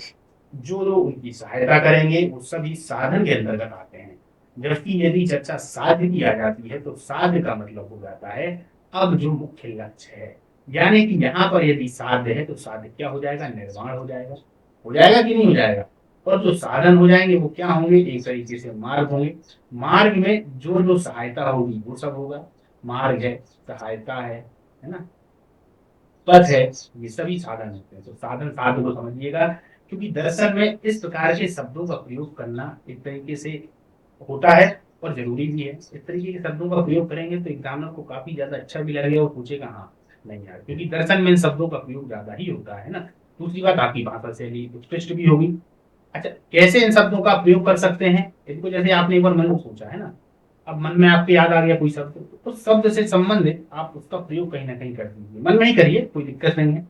जो लोग उनकी सहायता करेंगे वो सभी साधन के अंतर्गत आते हैं। जबकि यदि चर्चा साध्य की आ जाती है तो साध्य का मतलब हो जाता है अब जो मुख्य लक्ष्य है, यानी कि यहाँ पर यदि साध्य है तो साध्य क्या हो जाएगा, निर्वाण हो जाएगा कि नहीं हो जाएगा। और जो साधन हो जाएंगे वो क्या होंगे, एक तरीके से मार्ग होंगे। मार्ग में जो जो सहायता होगी वो सब होगा। मार्ग है, सहायता है ना, पथ है, ये सभी साधन होते हैं। तो साधन साध्य को समझिएगा, क्योंकि दर्शन में इस प्रकार के शब्दों का प्रयोग करना एक तरीके से होता है और जरूरी भी है। इस तरीके के शब्दों का प्रयोग करेंगे तो एग्जामिनर को काफी ज्यादा अच्छा भी लगेगा और पूछेगा हाँ नहीं यार, क्योंकि दर्शन में इन शब्दों का प्रयोग ज्यादा ही होता है ना। दूसरी बात, आपकी भाषा शैली उत्कृष्ट भी होगी। अच्छा, कैसे इन शब्दों का प्रयोग कर सकते हैं इनको, जैसे आपने एक बार मन में सोचा है ना, अब मन में आपके याद आ गया कोई शब्द, तो उस शब्द से संबंधित आप उसका प्रयोग कहीं ना कहीं कर दीजिए। मन में ही करिए, कोई दिक्कत नहीं है।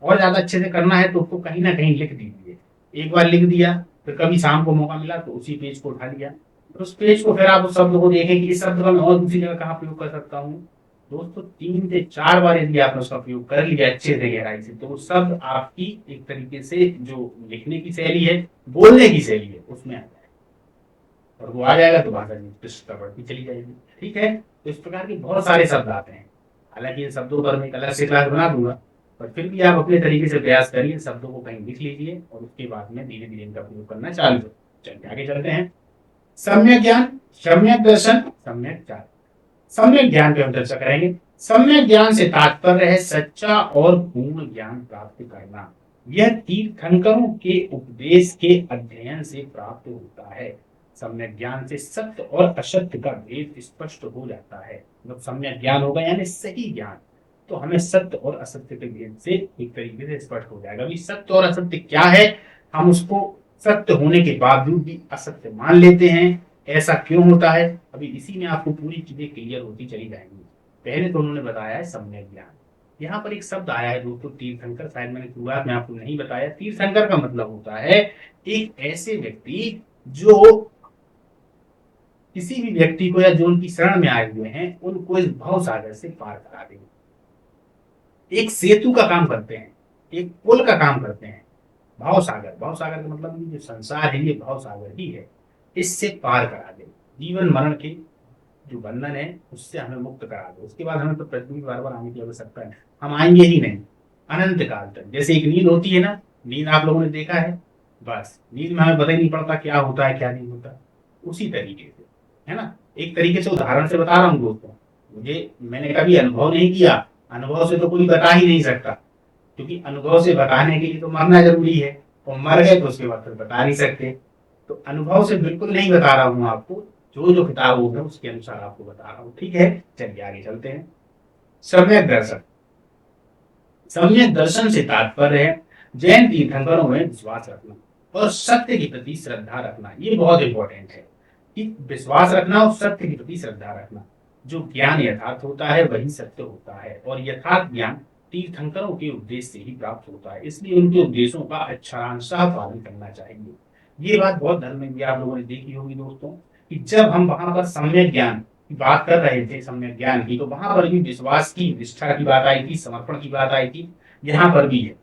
और ज्यादा अच्छे से करना है तो उसको कहीं ना कहीं लिख दीजिए। एक बार लिख दिया, फिर कभी शाम को मौका मिला तो उसी पेज को उठा लिया, उस पेज को फिर आप उस शब्द को देखें कि इस शब्द का मैं और दूसरी जगह कहाँ प्रयोग कर सकता हूँ। दोस्तों 3 से 4 बार यदि आपने उसका प्रयोग कर लिया अच्छे से गहराई से, तो वो शब्द आपकी एक तरीके से जो लिखने की शैली है, बोलने की शैली है, उसमें आ जाएगा। और वो आ जाएगा तो भाषा की उत्कृष्टता बढ़ती चली जाएगी। ठीक है, तो इस प्रकार के बहुत सारे शब्द आते हैं। हालांकि इन शब्दों पर मैं एक अलग से क्लास बना दूंगा, पर फिर भी आप अपने तरीके से प्रयास करिए, शब्दों को कहीं लिख लीजिए और उसके बाद में धीरे धीरे इनका प्रयोग करना चालू करें। चलिए आगे चलते हैं। सम्यक ज्ञान, सम्यक दर्शन, सम्यक चार। सम्यक ज्ञान पे हम चर्चा करेंगे। सम्यक ज्ञान से तात्पर्य है सच्चा और पूर्ण ज्ञान प्राप्त करना। यह तीर्थंकरों के उपदेश के अध्ययन से प्राप्त होता है। सम्यक ज्ञान से सत्य और असत्य का भेद स्पष्ट हो जाता है। जब सम्यक ज्ञान होगा यानी सही ज्ञान, तो हमें सत्य और असत्य के भेद से एक तरीके से स्पष्ट हो जाएगा। अभी सत्य और असत्य क्या है, हम उसको सत्य होने के बावजूद भी असत्य मान लेते हैं, ऐसा क्यों होता है, अभी इसी में आपको पूरी चीजें क्लियर होती चली जाएंगी। पहले तो उन्होंने बताया है सम्यक ज्ञान। यहाँ पर एक शब्द आया है दोस्तों, तीर्थंकर, शायद मैंने शुरुआत में आपको नहीं बताया। तीर्थंकर का मतलब होता है एक ऐसे व्यक्ति जो किसी भी व्यक्ति को या जो उनकी शरण में आए हुए हैं उनको इस भव सागर से पार करा देंगे। एक सेतु का काम करते हैं, एक पुल का काम करते हैं। भाव सागर, भाव सागर का मतलब जो संसार है ये भाव सागर ही है, इससे पार करा दे। जीवन मरण के जो बंधन है उससे हमें मुक्त करा दे। उसके बाद हमें तो पृथ्वी बार बार आने की आवश्यकता है, हम आएंगे ही नहीं अनंत काल तक। जैसे एक नींद होती है ना, नींद आप लोगों ने देखा है, बस नींद में हमें पता ही नहीं पड़ता क्या होता है क्या नहीं होता। उसी तरीके से है ना, एक तरीके से उदाहरण से बता रहा हूँ दोस्तों, मुझे मैंने कभी अनुभव नहीं किया, अनुभव से तो कोई बता ही नहीं सकता, क्योंकि अनुभव से बताने के लिए तो मरना जरूरी है, और मर गए तो उसके बाद फिर बता नहीं सकते। तो अनुभव से बिल्कुल नहीं बता रहा हूँ आपको, जो जो किताब होगा उसके अनुसार आपको बता रहा हूँ। ठीक है, चलिए आगे चलते हैं। सम्यक दर्शन, सम्यक दर्शन से तात्पर्य है जैन तीर्थंकरों में विश्वास रखना और सत्य के प्रति श्रद्धा रखना। ये बहुत इंपॉर्टेंट है कि विश्वास रखना और सत्य के प्रति श्रद्धा रखना। जो ज्ञान यथार्थ होता है वही सत्य होता है, और यथार्थ ज्ञान तीर्थंकरों के उपदेश से ही प्राप्त होता है। इसलिए उनके उपदेशों का अक्षरांशतः पालन करना चाहिए। ये बात बौद्ध धर्म में भी आप लोगों ने देखी होगी दोस्तों, कि जब हम वहां पर सम्यक ज्ञान की बात कर रहे थे, सम्यक ज्ञान की, तो वहां पर भी विश्वास की, निष्ठा की बात आई थी, समर्पण की बात आई थी, यहाँ पर भी है।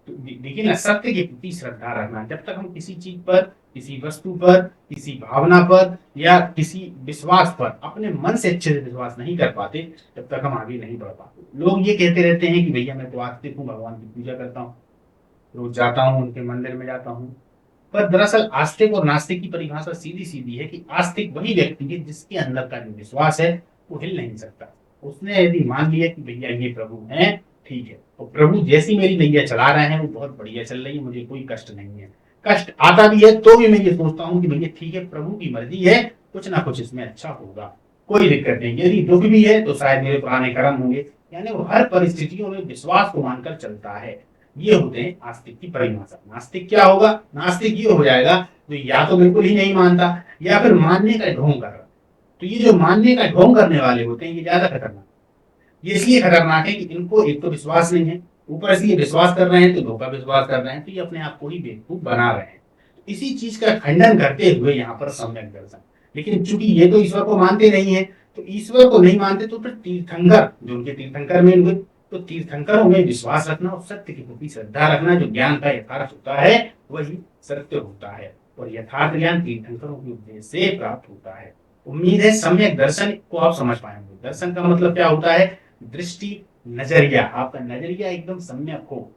तो देखिए ना, सत्य के प्रति श्रद्धा रखना। जब तक हम किसी चीज पर, किसी वस्तु पर, किसी भावना पर या किसी विश्वास पर अपने मन से अच्छे से विश्वास नहीं कर पाते, तब तक हम आगे नहीं बढ़ पाते। लोग ये कहते रहते हैं कि भैया मैं तो आस्तिक हूँ, भगवान की पूजा करता हूँ, रोज जाता हूँ, उनके मंदिर में जाता हूँ। पर दरअसल आस्तिक और नास्तिक की परिभाषा सीधी सीधी है कि आस्तिक वही व्यक्ति है जिसके अंदर का जो विश्वास है वो हिल नहीं सकता। उसने यदि मान लिया कि भैया ये प्रभु हैं, ठीक है, और प्रभु जैसी मेरी नैया चला रहे हैं वो बहुत बढ़िया चल रही है, मुझे कोई कष्ट नहीं है। कष्ट आता भी है तो भी मैं ये सोचता हूँ कि भैया ठीक है, प्रभु की मर्जी है, कुछ ना कुछ इसमें अच्छा होगा, कोई दिक्कत नहीं। यदि दुख भी है तो शायद मेरे पुराने कर्म होंगे। यानी वो हर परिस्थितियों में विश्वास को मानकर चलता है। ये होते हैं आस्तिक की परिभाषा। नास्तिक क्या होगा? नास्तिक ये हो जाएगा जो या तो बिल्कुल ही नहीं मानता या फिर मानने का ढोंग कर रहा है। तो ये जो मानने का ढोंग करने वाले होते हैं ये ज्यादा खतरनाक, ये इसलिए खतरनाक है कि इनको एक तो विश्वास नहीं है, ऊपर से ये विश्वास कर रहे हैं तो धोखा विश्वास कर रहे हैं, तो ये अपने आप को ही बेवकूफ बना रहे हैं। तो इसी चीज का खंडन करते हुए यहाँ पर सम्यक दर्शन, लेकिन चूंकि ये तो ईश्वर को मानते नहीं है, तो ईश्वर को नहीं मानते तो फिर तीर्थंकर जो उनके तीर्थंकर में हुए, तो तीर्थंकरों में विश्वास रखना और सत्य के प्रति श्रद्धा रखना, जो ज्ञान का यथार्थ होता है वही सत्य होता है, और यथार्थ ज्ञान तीर्थंकरों के उपदेश से प्राप्त होता है। उम्मीद है सम्यक दर्शन को आप समझ पाएंगे। दर्शन का मतलब क्या होता है? दृष्टि, नजरिया, आपका नजरिया एकदम सम्यक हो,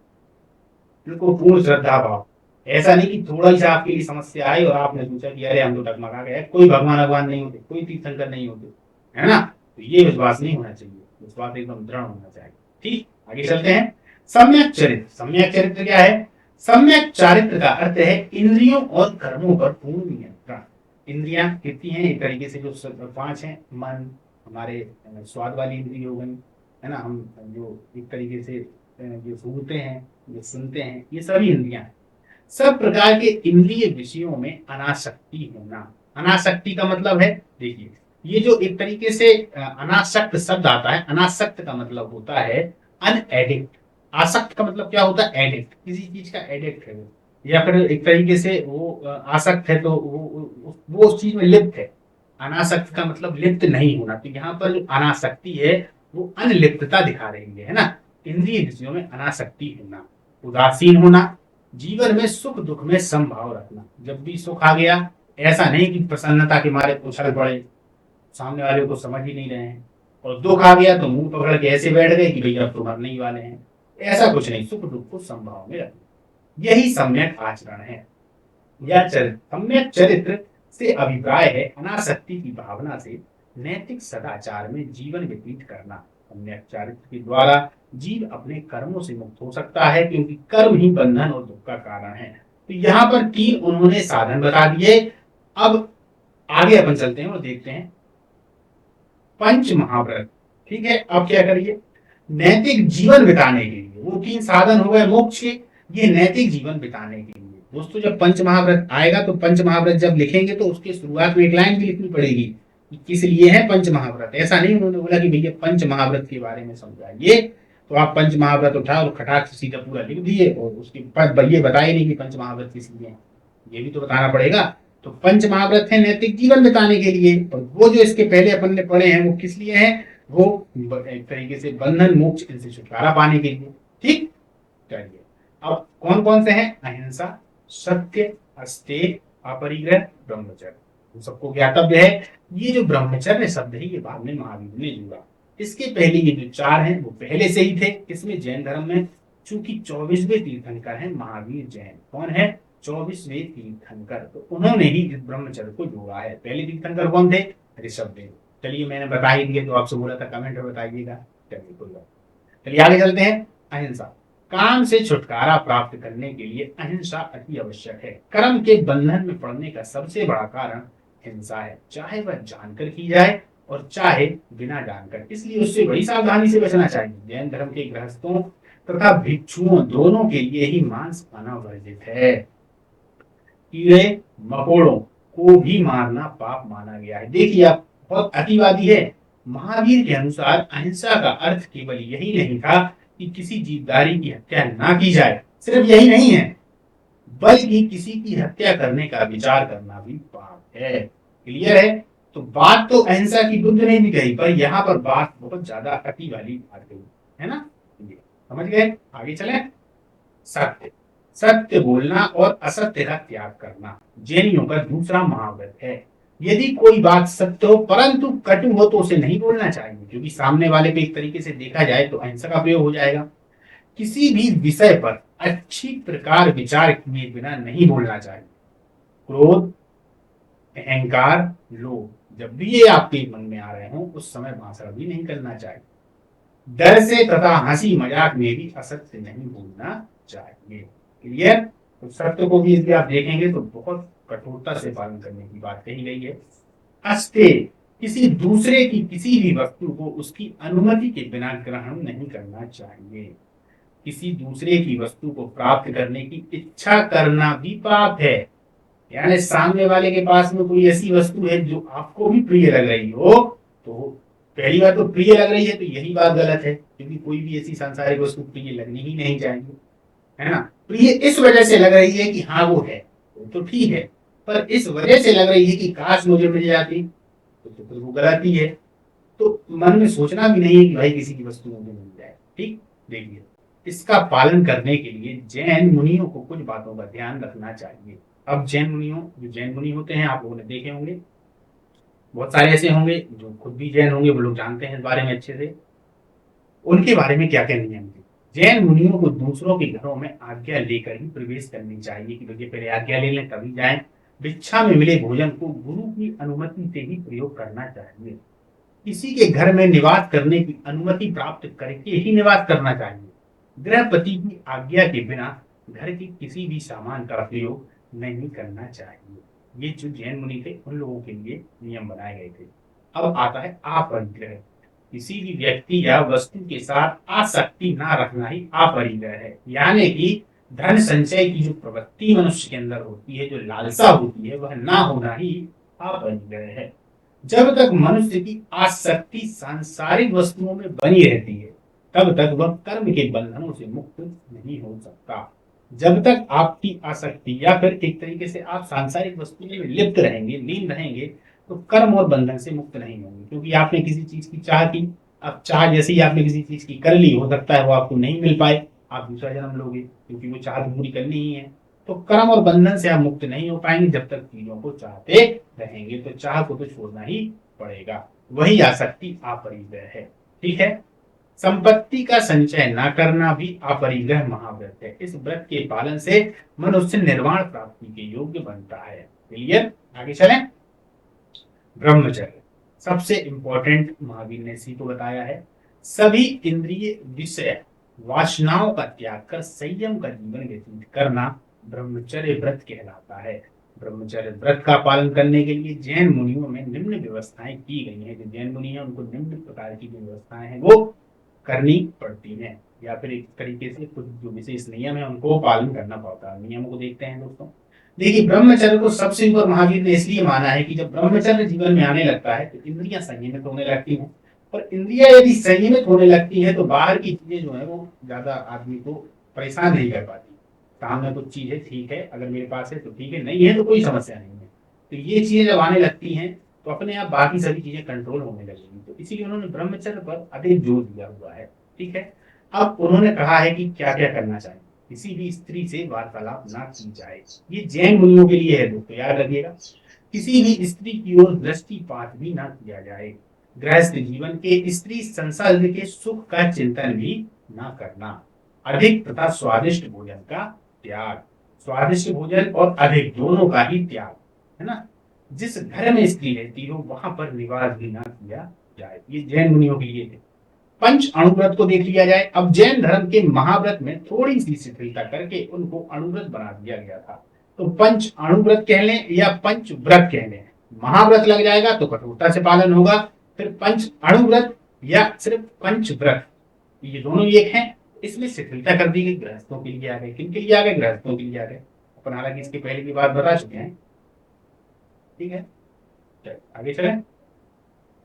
बिल्कुल पूर्ण श्रद्धा भाव। ऐसा नहीं कि थोड़ा सा आपके लिए समस्या आई और आपने सोचा कि अरे हम तो डगमगा गए, कोई भगवान नहीं होते, कोई तीर्थंकर नहीं होते, है ना? तो ये विश्वास नहीं होना चाहिए, विश्वास एकदम दृढ़ होना चाहिए। ठीक, आगे चलते हैं। सम्यक चरित्र। सम्यक चरित्र क्या है? सम्यक चारित्र का अर्थ है इंद्रियों और कर्मों पर पूर्ण नियंत्रण। इंद्रियां कितनी हैं? एक तरीके से जो 5 हैं, मन, हमारे स्वाद वाली इंद्रिय हो गई, है ना, हम जो एक तरीके से जो सूंघते हैं, जो सुनते हैं, ये सभी इंद्रियां हैं। सब प्रकार के इंद्रिय विषयों में अनासक्ति होना। अनासक्ति का मतलब है, देखिए, ये जो एक तरीके से अनासक्त शब्द आता है, अनासक्त का मतलब होता है अनएडिक्ट। आसक्त का मतलब क्या होता है? एडिक्ट, किसी चीज का एडिक्ट है वो, या फिर एक तरीके से वो आसक्त है तो वो उस चीज में लिप्त है। अनासक्त का मतलब लिप्त नहीं होना, तो यहाँ पर जो अनासक्ति है वो अनलिप्तता दिखा रही है ना। इंद्रिय विषयों में अनासक्ति होना, उदासीन होना, जीवन में सुख दुख में समभाव रखना। जब भी सुख आ गया, ऐसा नहीं कि प्रसन्नता के मारे उछल पड़े, सामने वाले को समझ ही नहीं रहे हैं, और दुख आ गया तो मुंह पकड़ के ऐसे बैठ गए कि भैया अब तो मरने ही वाले हैं। ऐसा कुछ नहीं, सुख दुख को समभाव में रखना, यही सम्यक आचरण है या चरित्र। सम्यक चरित्र से अभिप्राय है अनासक्ति की भावना से नैतिक सदाचार में जीवन व्यतीत करना। सम्यक चरित्र के द्वारा जीव अपने कर्मों से मुक्त हो सकता है, क्योंकि कर्म ही बंधन और दुख का कारण है। तो यहाँ पर 3 उन्होंने साधन बता दिए। अब आगे अपन चलते हैं और देखते हैं पंच महाव्रत। ठीक है, अब क्या करिए? नैतिक जीवन बिताने के लिए वो 3 साधन हो गए मोक्ष के, ये नैतिक जीवन बिताने के लिए। दोस्तों, जब पंच महाव्रत आएगा तो पंच महाव्रत जब लिखेंगे तो उसके शुरुआत में एक लाइन भी लिखनी पड़ेगी कि किस लिए है पंच महाव्रत। ऐसा नहीं उन्होंने बोला कि भैया पंच महाव्रत के बारे में समझाइए, तो आप पंच महाव्रत उठाओ और खटाक से सीधा पूरा लिख दिए और उसके ये बताए नहीं कि पंच महाव्रत किस लिए है, ये भी तो बताना पड़ेगा। तो पंच महाव्रत है नैतिक जीवन बिताने के लिए, और वो जो इसके पहले अपन ने पढ़े हैं वो किस लिए हैं? वो एक तरीके से बंधन मोक्ष इनसे छुटकारा पाने के लिए। ठीक, चलिए अब कौन कौन से हैं? अहिंसा, सत्य, अस्तेय, अपरिग्रह, ब्रह्मचर्य। सबको ज्ञातव्य है। ये जो ब्रह्मचर्य शब्द है ये बाद में महावीर ने जोड़ा, इसके पहले ये जो 4 हैं वो पहले से ही थे। इसमें जैन धर्म में चूंकि 24वें तीर्थंकर हैं महावीर जैन, कौन है? 24वें तीर्थंकर, तो उन्होंने ही इस ब्रह्मचर्य को जोड़ा है। पहले तीर्थंकर कौन थे? ऋषभदेव। चलिए मैंने बता ही दिया, तो आपसे बोला था कमेंट में बताइएगा। चलिए कोई बात, चलिए आगे चलते हैं। अहिंसा, काम से छुटकारा प्राप्त करने के लिए अहिंसा अति आवश्यक है। कर्म के बंधन में पड़ने का सबसे बड़ा कारण हिंसा है, चाहे वह जानकर की जाए और चाहे बिना जानकर, इसलिए उससे बड़ी सावधानी से बचना चाहिए। जैन धर्म के गृहस्थों तथा भिक्षुओं दोनों के लिए ही मांस खाना वर्जित है। कीड़े मकोड़ों को भी मारना पाप माना गया है। देखिए आप बहुत अतिवादी है। महावीर के अनुसार अहिंसा का अर्थ केवल यही नहीं था कि किसी जीवदारी की हत्या ना की जाए, सिर्फ यही नहीं है, बल्कि किसी की हत्या करने का विचार करना भी पाप है। क्लियर है? तो बात तो अहिंसा की बुद्ध ने भी कही, पर यहाँ पर बात बहुत ज्यादा अति वाली बात गई है ना। समझ गए? आगे चले। सत्य, सत्य बोलना और असत्य का त्याग करना जैनियों का दूसरा महाव्रत है। यदि कोई बात सत्य हो परंतु कटु हो तो उसे नहीं बोलना चाहिए, क्योंकि सामने वाले पे एक तरीके से देखा जाए तो अहिंसा का प्रयोग हो जाएगा। किसी भी विषय पर अच्छी प्रकार विचार किए बिना नहीं बोलना चाहिए। क्रोध, अहंकार, लोभ जब भी ये आपके मन में आ रहे हो उस समय भाषण भी नहीं करना चाहिए। डर से तथा हंसी मजाक में भी असत्य नहीं बोलना चाहिए। क्लियर? तो सत्य को भी यदि आप देखेंगे तो बहुत कठोरता से पालन करने की बात कही गई है। अस्तेय, किसी दूसरे की किसी भी वस्तु को उसकी अनुमति के बिना ग्रहण नहीं करना चाहिए। किसी दूसरे की वस्तु को प्राप्त करने की इच्छा करना भी पाप है। यानी सामने वाले के पास में कोई ऐसी वस्तु है जो आपको भी प्रिय लग रही हो, तो पहली बात तो प्रिय लग रही है तो यही बात गलत है, क्योंकि कोई भी ऐसी सांसारिक वस्तु प्रिय लगनी ही नहीं चाहिए, है ना। प्रिय इस वजह से लग रही है कि हाँ वो है, तो ठीक है, पर इस वजह से लग रही है कि काश मुझे मिल जाती, तो फिर वो गलत ही है। तो मन में सोचना भी नहीं है कि भाई किसी की वस्तु मुझे मिल जाए। ठीक, देखिए, इसका पालन करने के लिए जैन मुनियों को कुछ बातों का ध्यान रखना चाहिए। अब जो जैन मुनि होते हैं, आप लोगों ने देखे होंगे, बहुत सारे ऐसे होंगे जो खुद भी जैन होंगे, वो लोग जानते हैं इस बारे में अच्छे से। उनके बारे में क्या क्या नियम थे। जैन मुनियों को दूसरों के घरों में आज्ञा लेकर ही प्रवेश करनी चाहिए, कि मुझे पहले आज्ञा ले लें तभी जाएं। भिक्षा में मिले भोजन को गुरु की अनुमति से ही प्रयोग करना चाहिए। किसी के घर में निवास करने की अनुमति प्राप्त करके ही निवास करना चाहिए। गृहपति की आज्ञा के बिना घर के किसी भी सामान का प्रयोग नहीं करना चाहिए। ये जो जैन मुनि थे उन लोगों के लिए नियम बनाए गए थे। अब आता है अपरिग्रह। किसी भी व्यक्ति या वस्तु के साथ आसक्ति ना रखना ही अपरिग्रह है। यानी कि धन संचय की जो प्रवृत्ति मनुष्य के अंदर होती है, जो लालसा होती है, वह ना होना ही अपरिग्रह है। जब तक मनुष्य की आसक्ति सांसारिक वस्तुओं में बनी रहती है, तब तक वह कर्म के बंधनों से मुक्त नहीं हो सकता। जब तक आपकी आसक्ति या फिर एक तरीके से आप सांसारिक वस्तुओं में लिप्त रहेंगे, लीन रहेंगे, तो कर्म और बंधन से मुक्त नहीं होंगे। क्योंकि आपने किसी चीज की चाह की, अब चाह जैसे ही आपने किसी चीज की कर ली, हो सकता है वो आपको नहीं मिल पाए, आप दूसरा जन्म लोगे, क्योंकि वो चाह पूरी करनी ही है। तो कर्म और बंधन से आप मुक्त नहीं हो पाएंगे जब तक चीजों को चाहते रहेंगे। तो चाह को तो छोड़ना ही पड़ेगा, वही आसक्ति अपरिग्रह है। ठीक है। संपत्ति का संचय न करना भी अपरिग्रह महाव्रत है। इस व्रत के पालन से मनुष्य निर्वाण प्राप्ति के योग्य बनता है। क्लियर, आगे चलें। ब्रह्मचर्य सबसे इंपॉर्टेंट महावीर ने इसी को बताया है। सभी इंद्रिय विषय वासनाओं का त्याग कर संयम का जीवन व्यतीत करना ब्रह्मचर्य व्रत कहलाता है। ब्रह्मचर्य व्रत का पालन करने के लिए जैन मुनियों में निम्न व्यवस्थाएं की गई हैं। जो जैन मुनि हैं उनको निम्न प्रकार की जो व्यवस्थाएं हैं वो करनी पड़ती हैं, या फिर एक तरीके से कुछ जो विशेष नियम है उनको पालन करना पड़ता है। नियमों को देखते हैं दोस्तों। देखिए, ब्रह्मचर्य को सबसे ऊपर महावीर ने इसलिए माना है कि जब ब्रह्मचर्य जीवन में आने लगता है तो इंद्रियां संयमित होने लगती हैं, और इंद्रियां यदि संयमित होने लगती हैं तो बाहर की चीजें जो है वो ज्यादा आदमी को परेशान नहीं कर पाती। सामने कुछ चीज है, ठीक है, अगर मेरे पास है तो ठीक है, नहीं है तो कोई समस्या नहीं है। तो ये चीजें जब आने लगती हैं तो अपने आप बाकी सभी चीजें कंट्रोल होने लगेंगी। तो इसीलिए उन्होंने ब्रह्मचर्य पर अधिक जोर दिया हुआ है। ठीक है। अब उन्होंने कहा है कि क्या क्या करना चाहिए। किसी भी स्त्री से वार्तालाप ना की जाए, ये जैन मुनियों के लिए है दोस्तों, याद रखिएगा। किसी भी स्त्री की ओर दृष्टिपात भी ना किया जाए। गृहस्थ जीवन के स्त्री संसर्ग के सुख का चिंतन भी ना करना। अधिक तथा स्वादिष्ट भोजन का त्याग। स्वादिष्ट भोजन और अधिक दोनों का ही त्याग, है ना। जिस घर में स्त्री रहती हो वहां पर निवास भी ना किया जाए। ये जैन मुनियों के लिए थे। पंच अणुव्रत को देख लिया जाए। अब जैन धर्म के महाव्रत में थोड़ी सी शिथिलता करके उनको अणुव्रत बना दिया गया था। तो पंच अणुव्रत कह लें या पंच व्रत कह लें, महाव्रत लग जाएगा तो कठोरता से पालन होगा। फिर पंच अणुव्रत या सिर्फ पंच व्रत, ये दोनों एक हैं। इसमें शिथिलता कर दी गई, गृहस्थों के लिए आ गए। किन के लिए आ गए? गृहस्थों के लिए आ गए। अपन हालांकि इसके पहले की बात बता चुके हैं। ठीक है, आगे चले।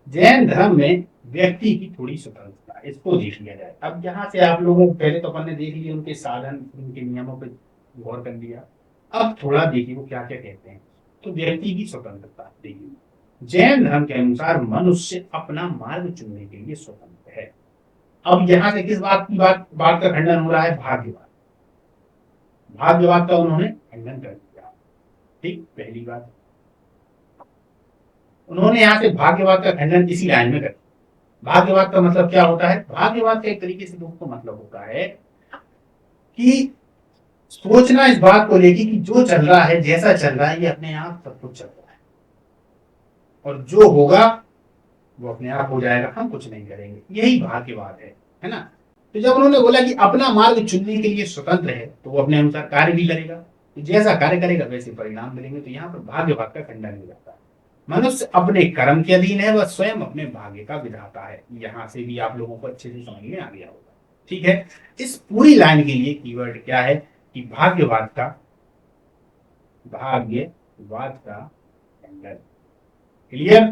जैन धर्म में व्यक्ति की थोड़ी स्वतंत्रता, इसको देख लिया जाए। अब यहाँ से आप लोगों को पहले तो अपन ने देख लिया उनके साधन, उनके नियमों पर गौर कर लिया। अब थोड़ा देखिए वो क्या क्या कहते हैं। तो व्यक्ति की स्वतंत्रता देखिए, जैन धर्म के अनुसार मनुष्य अपना मार्ग चुनने के लिए स्वतंत्र है। अब यहाँ से किस बात का खंडन हो रहा है? भाग्यवाद। भाग्यवाद का उन्होंने खंडन कर दिया। ठीक, पहली बात उन्होंने यहाँ से भाग्यवाद का खंडन इसी लाइन में कर दिया। भाग्यवाद का मतलब क्या होता है? भाग्यवाद का एक तरीके से दोस्तों मतलब होता है कि सोचना इस बात को लेके कि जो चल रहा है, जैसा चल रहा है, ये अपने आप सब कुछ चल रहा है, और जो होगा वो अपने आप हो जाएगा, हम कुछ नहीं करेंगे। यही भाग्यवाद है ना। तो जब उन्होंने बोला कि अपना मार्ग चुनने के लिए स्वतंत्र है, तो वो अपने अनुसार कार्य भी करेगा, तो जैसा कार्य करेगा वैसे परिणाम मिलेंगे। तो यहाँ पर भाग्यवाद का खंडन हो जाता है। मनुष्य अपने कर्म के अधीन है, वह स्वयं अपने भाग्य का विधाता है। यहां से भी आप लोगों को अच्छे से समझ में आ गया होगा। ठीक है। इस पूरी लाइन के लिए कीवर्ड क्या है कि भाग्यवाद का खंडन। क्लियर।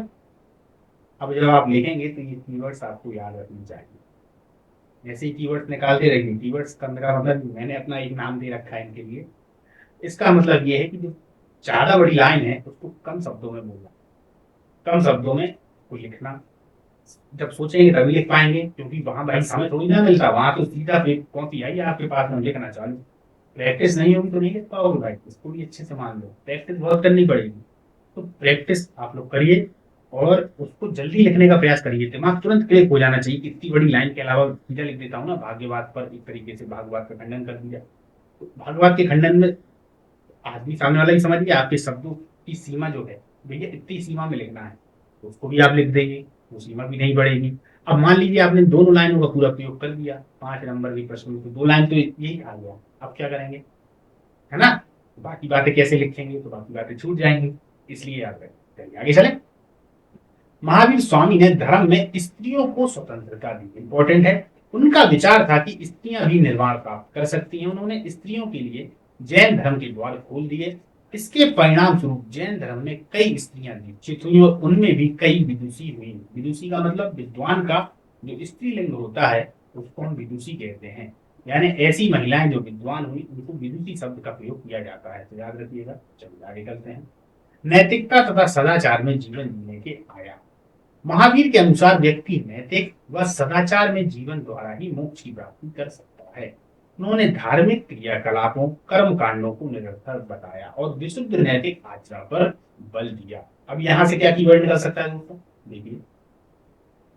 अब जब आप लिखेंगे तो ये कीवर्ड्स आपको याद रखने चाहिए। ऐसे ही कीवर्ड्स निकालते रहिए। कीवर्ड्स का मेरा मतलब मैंने अपना एक नाम दे रखा है इनके लिए। इसका मतलब ये है कि जो ज्यादा बड़ी लाइन है उसको कम शब्दों में बोलना, कम शब्दों में उसको लिखना। जब सोचेंगे तभी लिख पाएंगे, क्योंकि वहां भाई समय थोड़ी ना मिलता, वहां तो सीधा फिर कॉपी आई आपके पास में लिखना चालू। प्रैक्टिस नहीं होगी तो नहीं लिख पाओगे भाई, इसको भी अच्छे से मान लो। प्रैक्टिस बहुत करनी पड़ेगी, तो प्रैक्टिस आप लोग करिए और उसको जल्दी लिखने का प्रयास करिए। दिमाग तुरंत क्लिक हो जाना चाहिए। इतनी बड़ी लाइन के अलावा सीधा लिख देता हूँ ना, भाग्यवाद पर एक तरीके से भाग्यवाद का खंडन कर दिया। तो भाग्यवाद के खंडन में आदमी सामने वाला ही समझ गया आपके शब्दों की सीमा जो है, भैया इतनी सीमा में लिखना है, तो उसको भी आप लिख देंगे, वो सीमा भी नहीं बढ़ेगी। अब मान लीजिए आपने दोनों लाइनों का पूरा प्रयोग कर दिया 5 नंबर के प्रश्न में, तो 2 लाइन तो यही आ गया। अब क्या करेंगे, है ना। बाकी बातें कैसे लिखेंगे, तो बाकी बातें छूट जाएंगी, इसलिए याद रखें। चलिए आगे चले। महावीर स्वामी ने धर्म में स्त्रियों को स्वतंत्रता दी, इंपॉर्टेंट है। उनका विचार था कि स्त्रियां भी निर्वाण प्राप्त कर सकती हैं। उन्होंने स्त्रियों के लिए जैन धर्म के द्वार खोल दिए। इसके परिणाम स्वरूप जैन धर्म में कई स्त्रियां दीक्षित हुई और उनमें भी कई विदुषी हुई। विदुषी का मतलब विद्वान का जो स्त्रीलिंग होता है उसको हम विदुषी कहते हैं। यानी ऐसी महिलाएं जो विद्वान हुई उनको विदुषी शब्द का प्रयोग किया जाता है, तो याद रखिएगा। चलिए आगे चलते हैं। नैतिकता तथा सदाचार में जीवन जीने के आयाम। महावीर के अनुसार व्यक्ति नैतिक व सदाचार में जीवन द्वारा ही मोक्ष की प्राप्ति कर सकता है। उन्होंने धार्मिक क्रियाकलापों कर्म कांडों को निरर्थक बताया और विशुद्ध नैतिक आचरण पर बल दिया। अब यहाँ से क्या कीवर्ड निकल सकता है दोस्तों, देखिए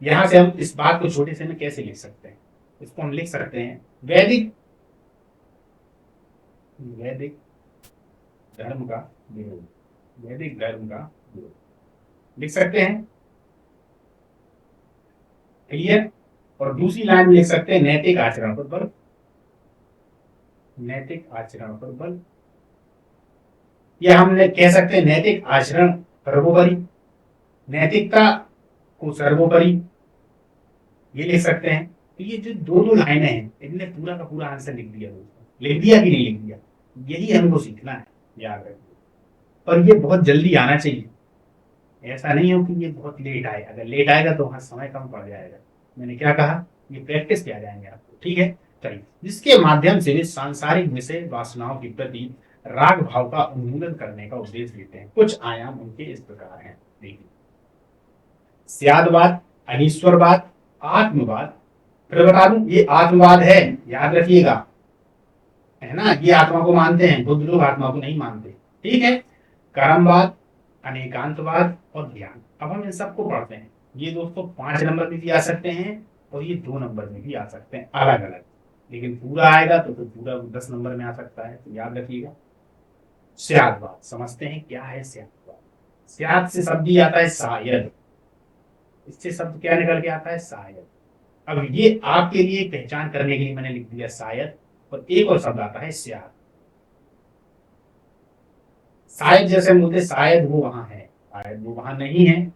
यहाँ से हम इस बात को छोटे से में कैसे लिख सकते हैं। इसको हम लिख सकते हैं वैदिक वैदिक धर्म का विरोध, वैदिक धर्म का विरोध लिख सकते हैं। क्लियर। और दूसरी लाइन में लिख सकते हैं नैतिक आचरण पर बल, नैतिक आचरण पर बल, या हमने कह सकते हैं नैतिक आचरण सर्वोपरि, नैतिकता को सर्वोपरि, ये लिख सकते हैं। तो ये जो दो लाइनें हैं इनने पूरा का पूरा आंसर लिख दिया दोस्तों। लिख दिया कि नहीं लिख दिया, यही हमको सीखना है, याद रखिए। और ये बहुत जल्दी आना चाहिए, ऐसा नहीं हो कि ये बहुत लेट आए। अगर लेट आएगा तो वहां समय कम पड़ जाएगा। मैंने क्या कहा, ये प्रैक्टिस किया जाएंगे आपको, ठीक है। चलिए, जिसके माध्यम से वे सांसारिक विषय वासनाओं के प्रति राग भाव का उन्मूलन करने का उपदेश देते हैं। कुछ आयाम उनके इस प्रकार हैं, देखिए। स्यादवाद, अनीश्वरवाद, आत्मवाद। फिर बता दूं ये आत्मवाद है, याद रखिएगा, है ना। ये आत्मा को मानते हैं, बुद्ध लोग आत्मा को नहीं मानते, ठीक है। कर्मवाद, अनेकांतवाद और ज्ञान। अब हम इन सबको पढ़ते हैं। ये दोस्तों 5 नंबर में भी आ सकते हैं और ये 2 नंबर में भी आ सकते हैं, अलग अलग। लेकिन पूरा आएगा तो फिर पूरा 10 नंबर में आ सकता है, तो याद रखिएगा। स्यादवाद समझते हैं क्या है स्यादवाद। स्याद से शब्द ही आता है शायद, इससे शब्द क्या निकल के आता है, शायद। अब ये आपके लिए पहचान करने के लिए मैंने लिख दिया शायद, और एक और शब्द आता है स्याद। शायद जैसे हम बोलते शायद वो वहां है, शायद वो वहां नहीं है,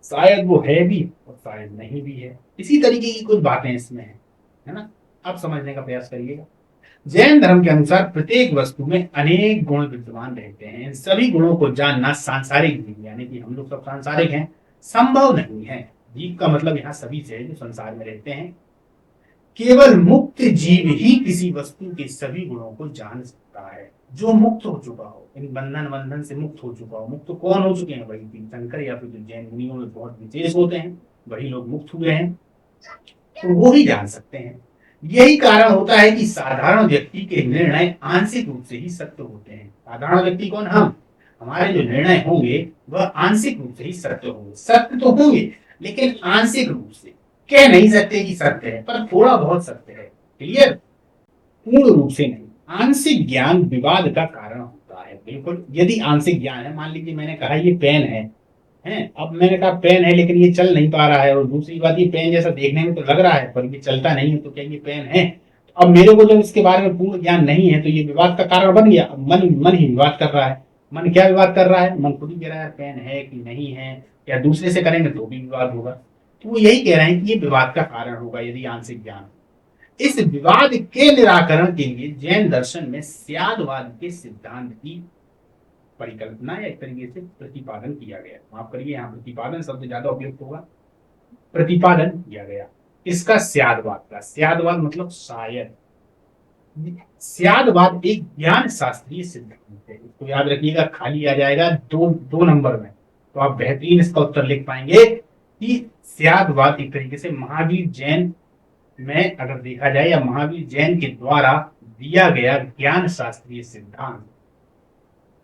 शायद वो है भी और शायद नहीं भी है। इसी तरीके की कुछ बातें इसमें है ना। अब समझने का प्रयास करिएगा। जैन धर्म के अनुसार प्रत्येक वस्तु में अनेक गुण विद्यमान रहते हैं। इन सभी गुणों को जानना सांसारिक जीव, यानी कि हम लोग सब सांसारिक हैं, संभव नहीं है। जीव का मतलब यहाँ सभी से है जो संसार में रहते हैं। केवल मुक्त जीव ही किसी वस्तु के सभी गुणों को जान सकता है। जो मुक्त हो चुका हो, इन बंधन से मुक्त हो चुका हो। मुक्त कौन हो चुके हैं, वही तीर्थंकर या फिर जो जैन मुनियों में बहुत विशेष होते हैं, वही लोग मुक्त हुए हैं, तो वो ही जान सकते हैं। यही कारण होता है कि साधारण व्यक्ति के निर्णय आंशिक रूप से ही सत्य होते हैं। साधारण व्यक्ति कौन, हम। हमारे जो निर्णय होंगे वह आंशिक रूप से ही सत्य होंगे। सत्य तो होंगे लेकिन आंशिक रूप से, कह नहीं सकते कि सत्य है, पर थोड़ा बहुत सत्य है। क्लियर। पूर्ण रूप से नहीं। आंशिक ज्ञान विवाद का कारण होता है, बिल्कुल। यदि आंशिक ज्ञान है, मान लीजिए मैंने कहा ये पेन है। अब मैंने कहा पेन है लेकिन ये चल नहीं पा रहा है, और दूसरी बात ये पेन जैसा देखने में तो लग रहा है पर ये चलता नहीं है, तो क्या ये पेन है। तो अब मेरे को जब इसके बारे में पूर्ण ज्ञान नहीं है तो ये विवाद का कारण बन गया। मन मन ही विवाद कर रहा है। मन क्या विवाद कर रहा है, मन खुद ही कह रहा है पेन है कि नहीं है, या दूसरे से करेंगे तो भी विवाद होगा। तो वो यही कह रहे हैं कि ये विवाद का कारण होगा यदि आंशिक ज्ञान। इस विवाद के निराकरण के लिए जैन दर्शन में स्यादवाद के सिद्धांत की परिकल्पना या एक तरीके से प्रतिपादन किया गया। माफ करिए, यहाँ प्रतिपादन शब्द ज्यादा उपयुक्त होगा। प्रतिपादन किया गया इसका स्यादवाद का। स्यादवाद मतलब शायद। स्यादवाद एक ज्ञान शास्त्रीय सिद्धांत है। इसको याद रखिएगा, खाली आ जाएगा दो दो नंबर में, तो आप बेहतरीन इसका उत्तर लिख पाएंगे कि स्यादवाद एक तरीके से महावीर जैन में अगर देखा जाए या महावीर जैन के द्वारा दिया गया ज्ञान शास्त्रीय सिद्धांत।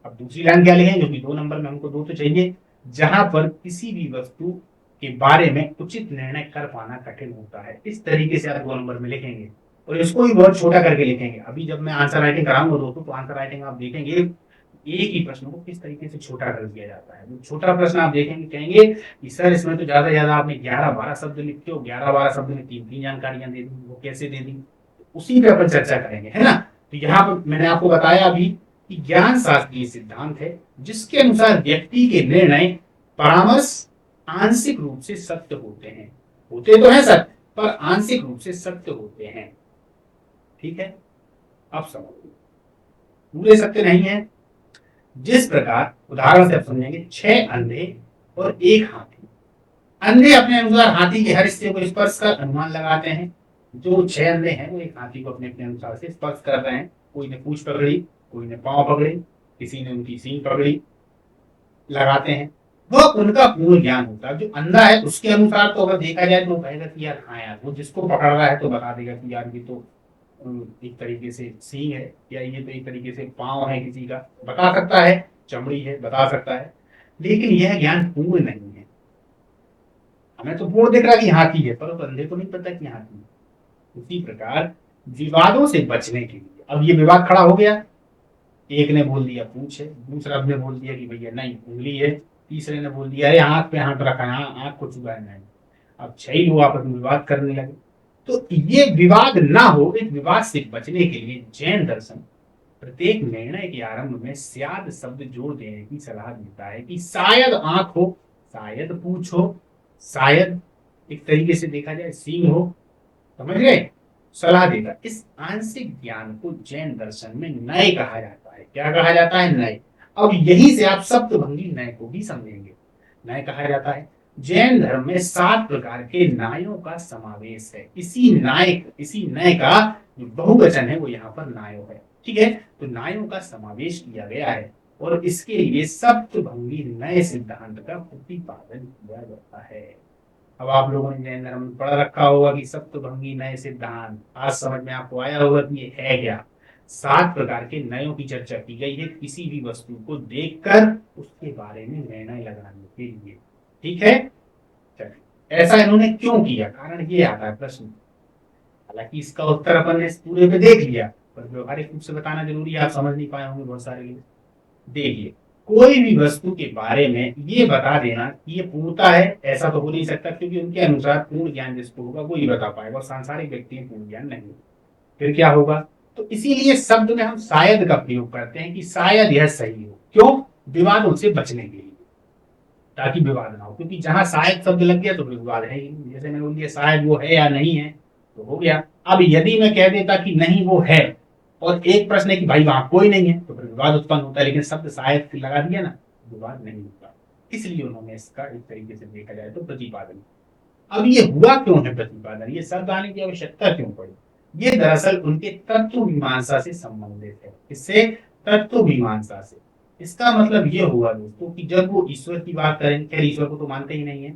अब दूसरी लाइन क्या लिखेंगे, जो कि दो नंबर में हमको दो तो चाहिए, जहां पर किसी भी वस्तु के बारे में उचित निर्णय कर पाना कठिन होता है। इस तरीके से आप दो नंबर में लिखेंगे और इसको भी बहुत छोटा करके लिखेंगे। अभी जब मैं आंसर राइटिंग कराऊंगा दोस्तों, तो आंसर राइटिंग आप देखेंगे एक ही प्रश्न को किस तरीके से छोटा कर दिया जाता है। छोटा प्रश्न आप देखेंगे, कहेंगे कि सर इसमें तो ज्यादा ज्यादा आपने 11-12 शब्द लिखे हो, 11-12 शब्द में 3-3 जानकारियां दे दी, वो कैसे दे दी, उसी पे अपन चर्चा करेंगे, है ना। तो यहाँ पर मैंने आपको बताया अभी कि ज्ञान शास्त्रीय सिद्धांत है जिसके अनुसार व्यक्ति के निर्णय परामर्श आंशिक रूप से सत्य होते हैं। होते तो है सत्य, पर आंशिक रूप से सत्य होते हैं। ठीक है, अब समझो, पूरे सत्य नहीं है। जिस प्रकार उदाहरण से आप समझेंगे, 6 अंधे और 1 हाथी। अंधे अपने अनुसार हाथी के हर हिस्से को स्पर्श कर अनुमान लगाते हैं। जो 6 अंधे हैं वो एक हाथी को अपने अपने अनुसार से स्पर्श कर रहे हैं। कोई ने पूंछ पकड़ी, कोई ने पांव पकड़ी, किसी ने उनकी सींग पकड़ी, लगाते हैं। वह उनका पूर्ण ज्ञान होता है। जो अंधा है उसके अनुसार तो अगर देखा जाए तो कहेगा कि यार हाँ यार, वो जिसको पकड़ रहा है तो बता देगा कि यार ये तो एक तरीके से सींग है, या ये तो एक तरीके से पांव है, किसी का बता सकता है, चमड़ी है बता सकता है। लेकिन यह ज्ञान पूर्ण नहीं है। हमें तो पूर्ण दिख रहा कि हाथी है, पर अंधे को नहीं पता कि हाथी है। उसी प्रकार विवादों से बचने के लिए, अब ये विवाद खड़ा हो गया, एक ने बोल दिया पूंछ है, दूसरा ने बोल दिया कि भैया नहीं उंगली है, तीसरे ने बोल दिया अरे आंख पे हाथ रखा है, आंख को छुआ है नहीं। अब 6 लोग आपस में विवाद करने लगे। तो ये विवाद ना हो, इस विवाद से बचने के लिए जैन दर्शन प्रत्येक निर्णय के आरंभ में स्याद शब्द जोड़ देने की सलाह देता है कि शायद आंख हो, शायद पूंछ हो, शायद एक तरीके से देखा जाए सींग हो। समझ गए, सलाह देगा। इस आंशिक ज्ञान को जैन दर्शन में नय कहा जाता है। क्या कहा जाता है? नय। अब यही से आप सप्तभंगी नय को भी समझेंगे। नय कहा जाता है। जैन धर्म में 7 प्रकार के नायों का समावेश है। इसी नय का जो बहुवचन है वो यहाँ पर नायो है। ठीक है, तो नायों का समावेश किया गया है और इसके लिए सप्तभंगी नय सिद्धांत का प्रतिपादन किया जाता है। अब आप लोगों ने जैन धर्म में पढ़ रखा होगा कि सप्तभंगी नय सिद्धांत। आज समझ में आपको आया होगा कि ये है क्या। 7 प्रकार के नयों की चर्चा की गई है किसी भी वस्तु को देखकर उसके बारे में निर्णय लगाने के लिए। ठीक है, चलिए ऐसा इन्होंने क्यों किया, कारण ये आता है प्रश्न। हालांकि इसका उत्तर अपन ने इस पूरे पे देख लिया, पर व्यवहारिक रूप से बताना जरूरी है, आप समझ नहीं पाए होंगे बहुत सारे लोग। देखिए, कोई भी वस्तु के बारे में ये बता देना कि ये पूर्णता है, ऐसा तो हो नहीं सकता, क्योंकि उनके अनुसार पूर्ण ज्ञान जिसको होगा वो ही बता पाएगा और सांसारिक व्यक्ति में पूर्ण ज्ञान नहीं। फिर क्या होगा? तो इसीलिए शब्द में हम शायद का प्रयोग करते हैं कि शायद यह सही हो। क्यों? विवादों से बचने के लिए, ताकि विवाद ना हो। क्योंकि जहां शायद शब्द लग गया तो विवाद है ही। जैसे मैंने बोल दिया शायद वो है या नहीं है, तो हो गया। अब यदि मैं कह देता कि नहीं वो है और एक प्रश्न है कि भाई वहां कोई नहीं है, तो फिर विवाद उत्पन्न होता है। लेकिन शब्द शायद लगा दिया ना, विवाद नहीं होता। इसलिए उन्होंने इसका एक तरीके से देखा जाए तो प्रतिपादन। अब ये हुआ क्यों है प्रतिपादन, ये शब्द आने की आवश्यकता क्यों पड़ी? ये दरअसल उनके तत्व मीमांसा से संबंधित है। इससे तत्व मीमांसा से इसका मतलब ये हुआ दोस्तों कि जब वो ईश्वर की बात करें, खैर ईश्वर को तो मानते ही नहीं है,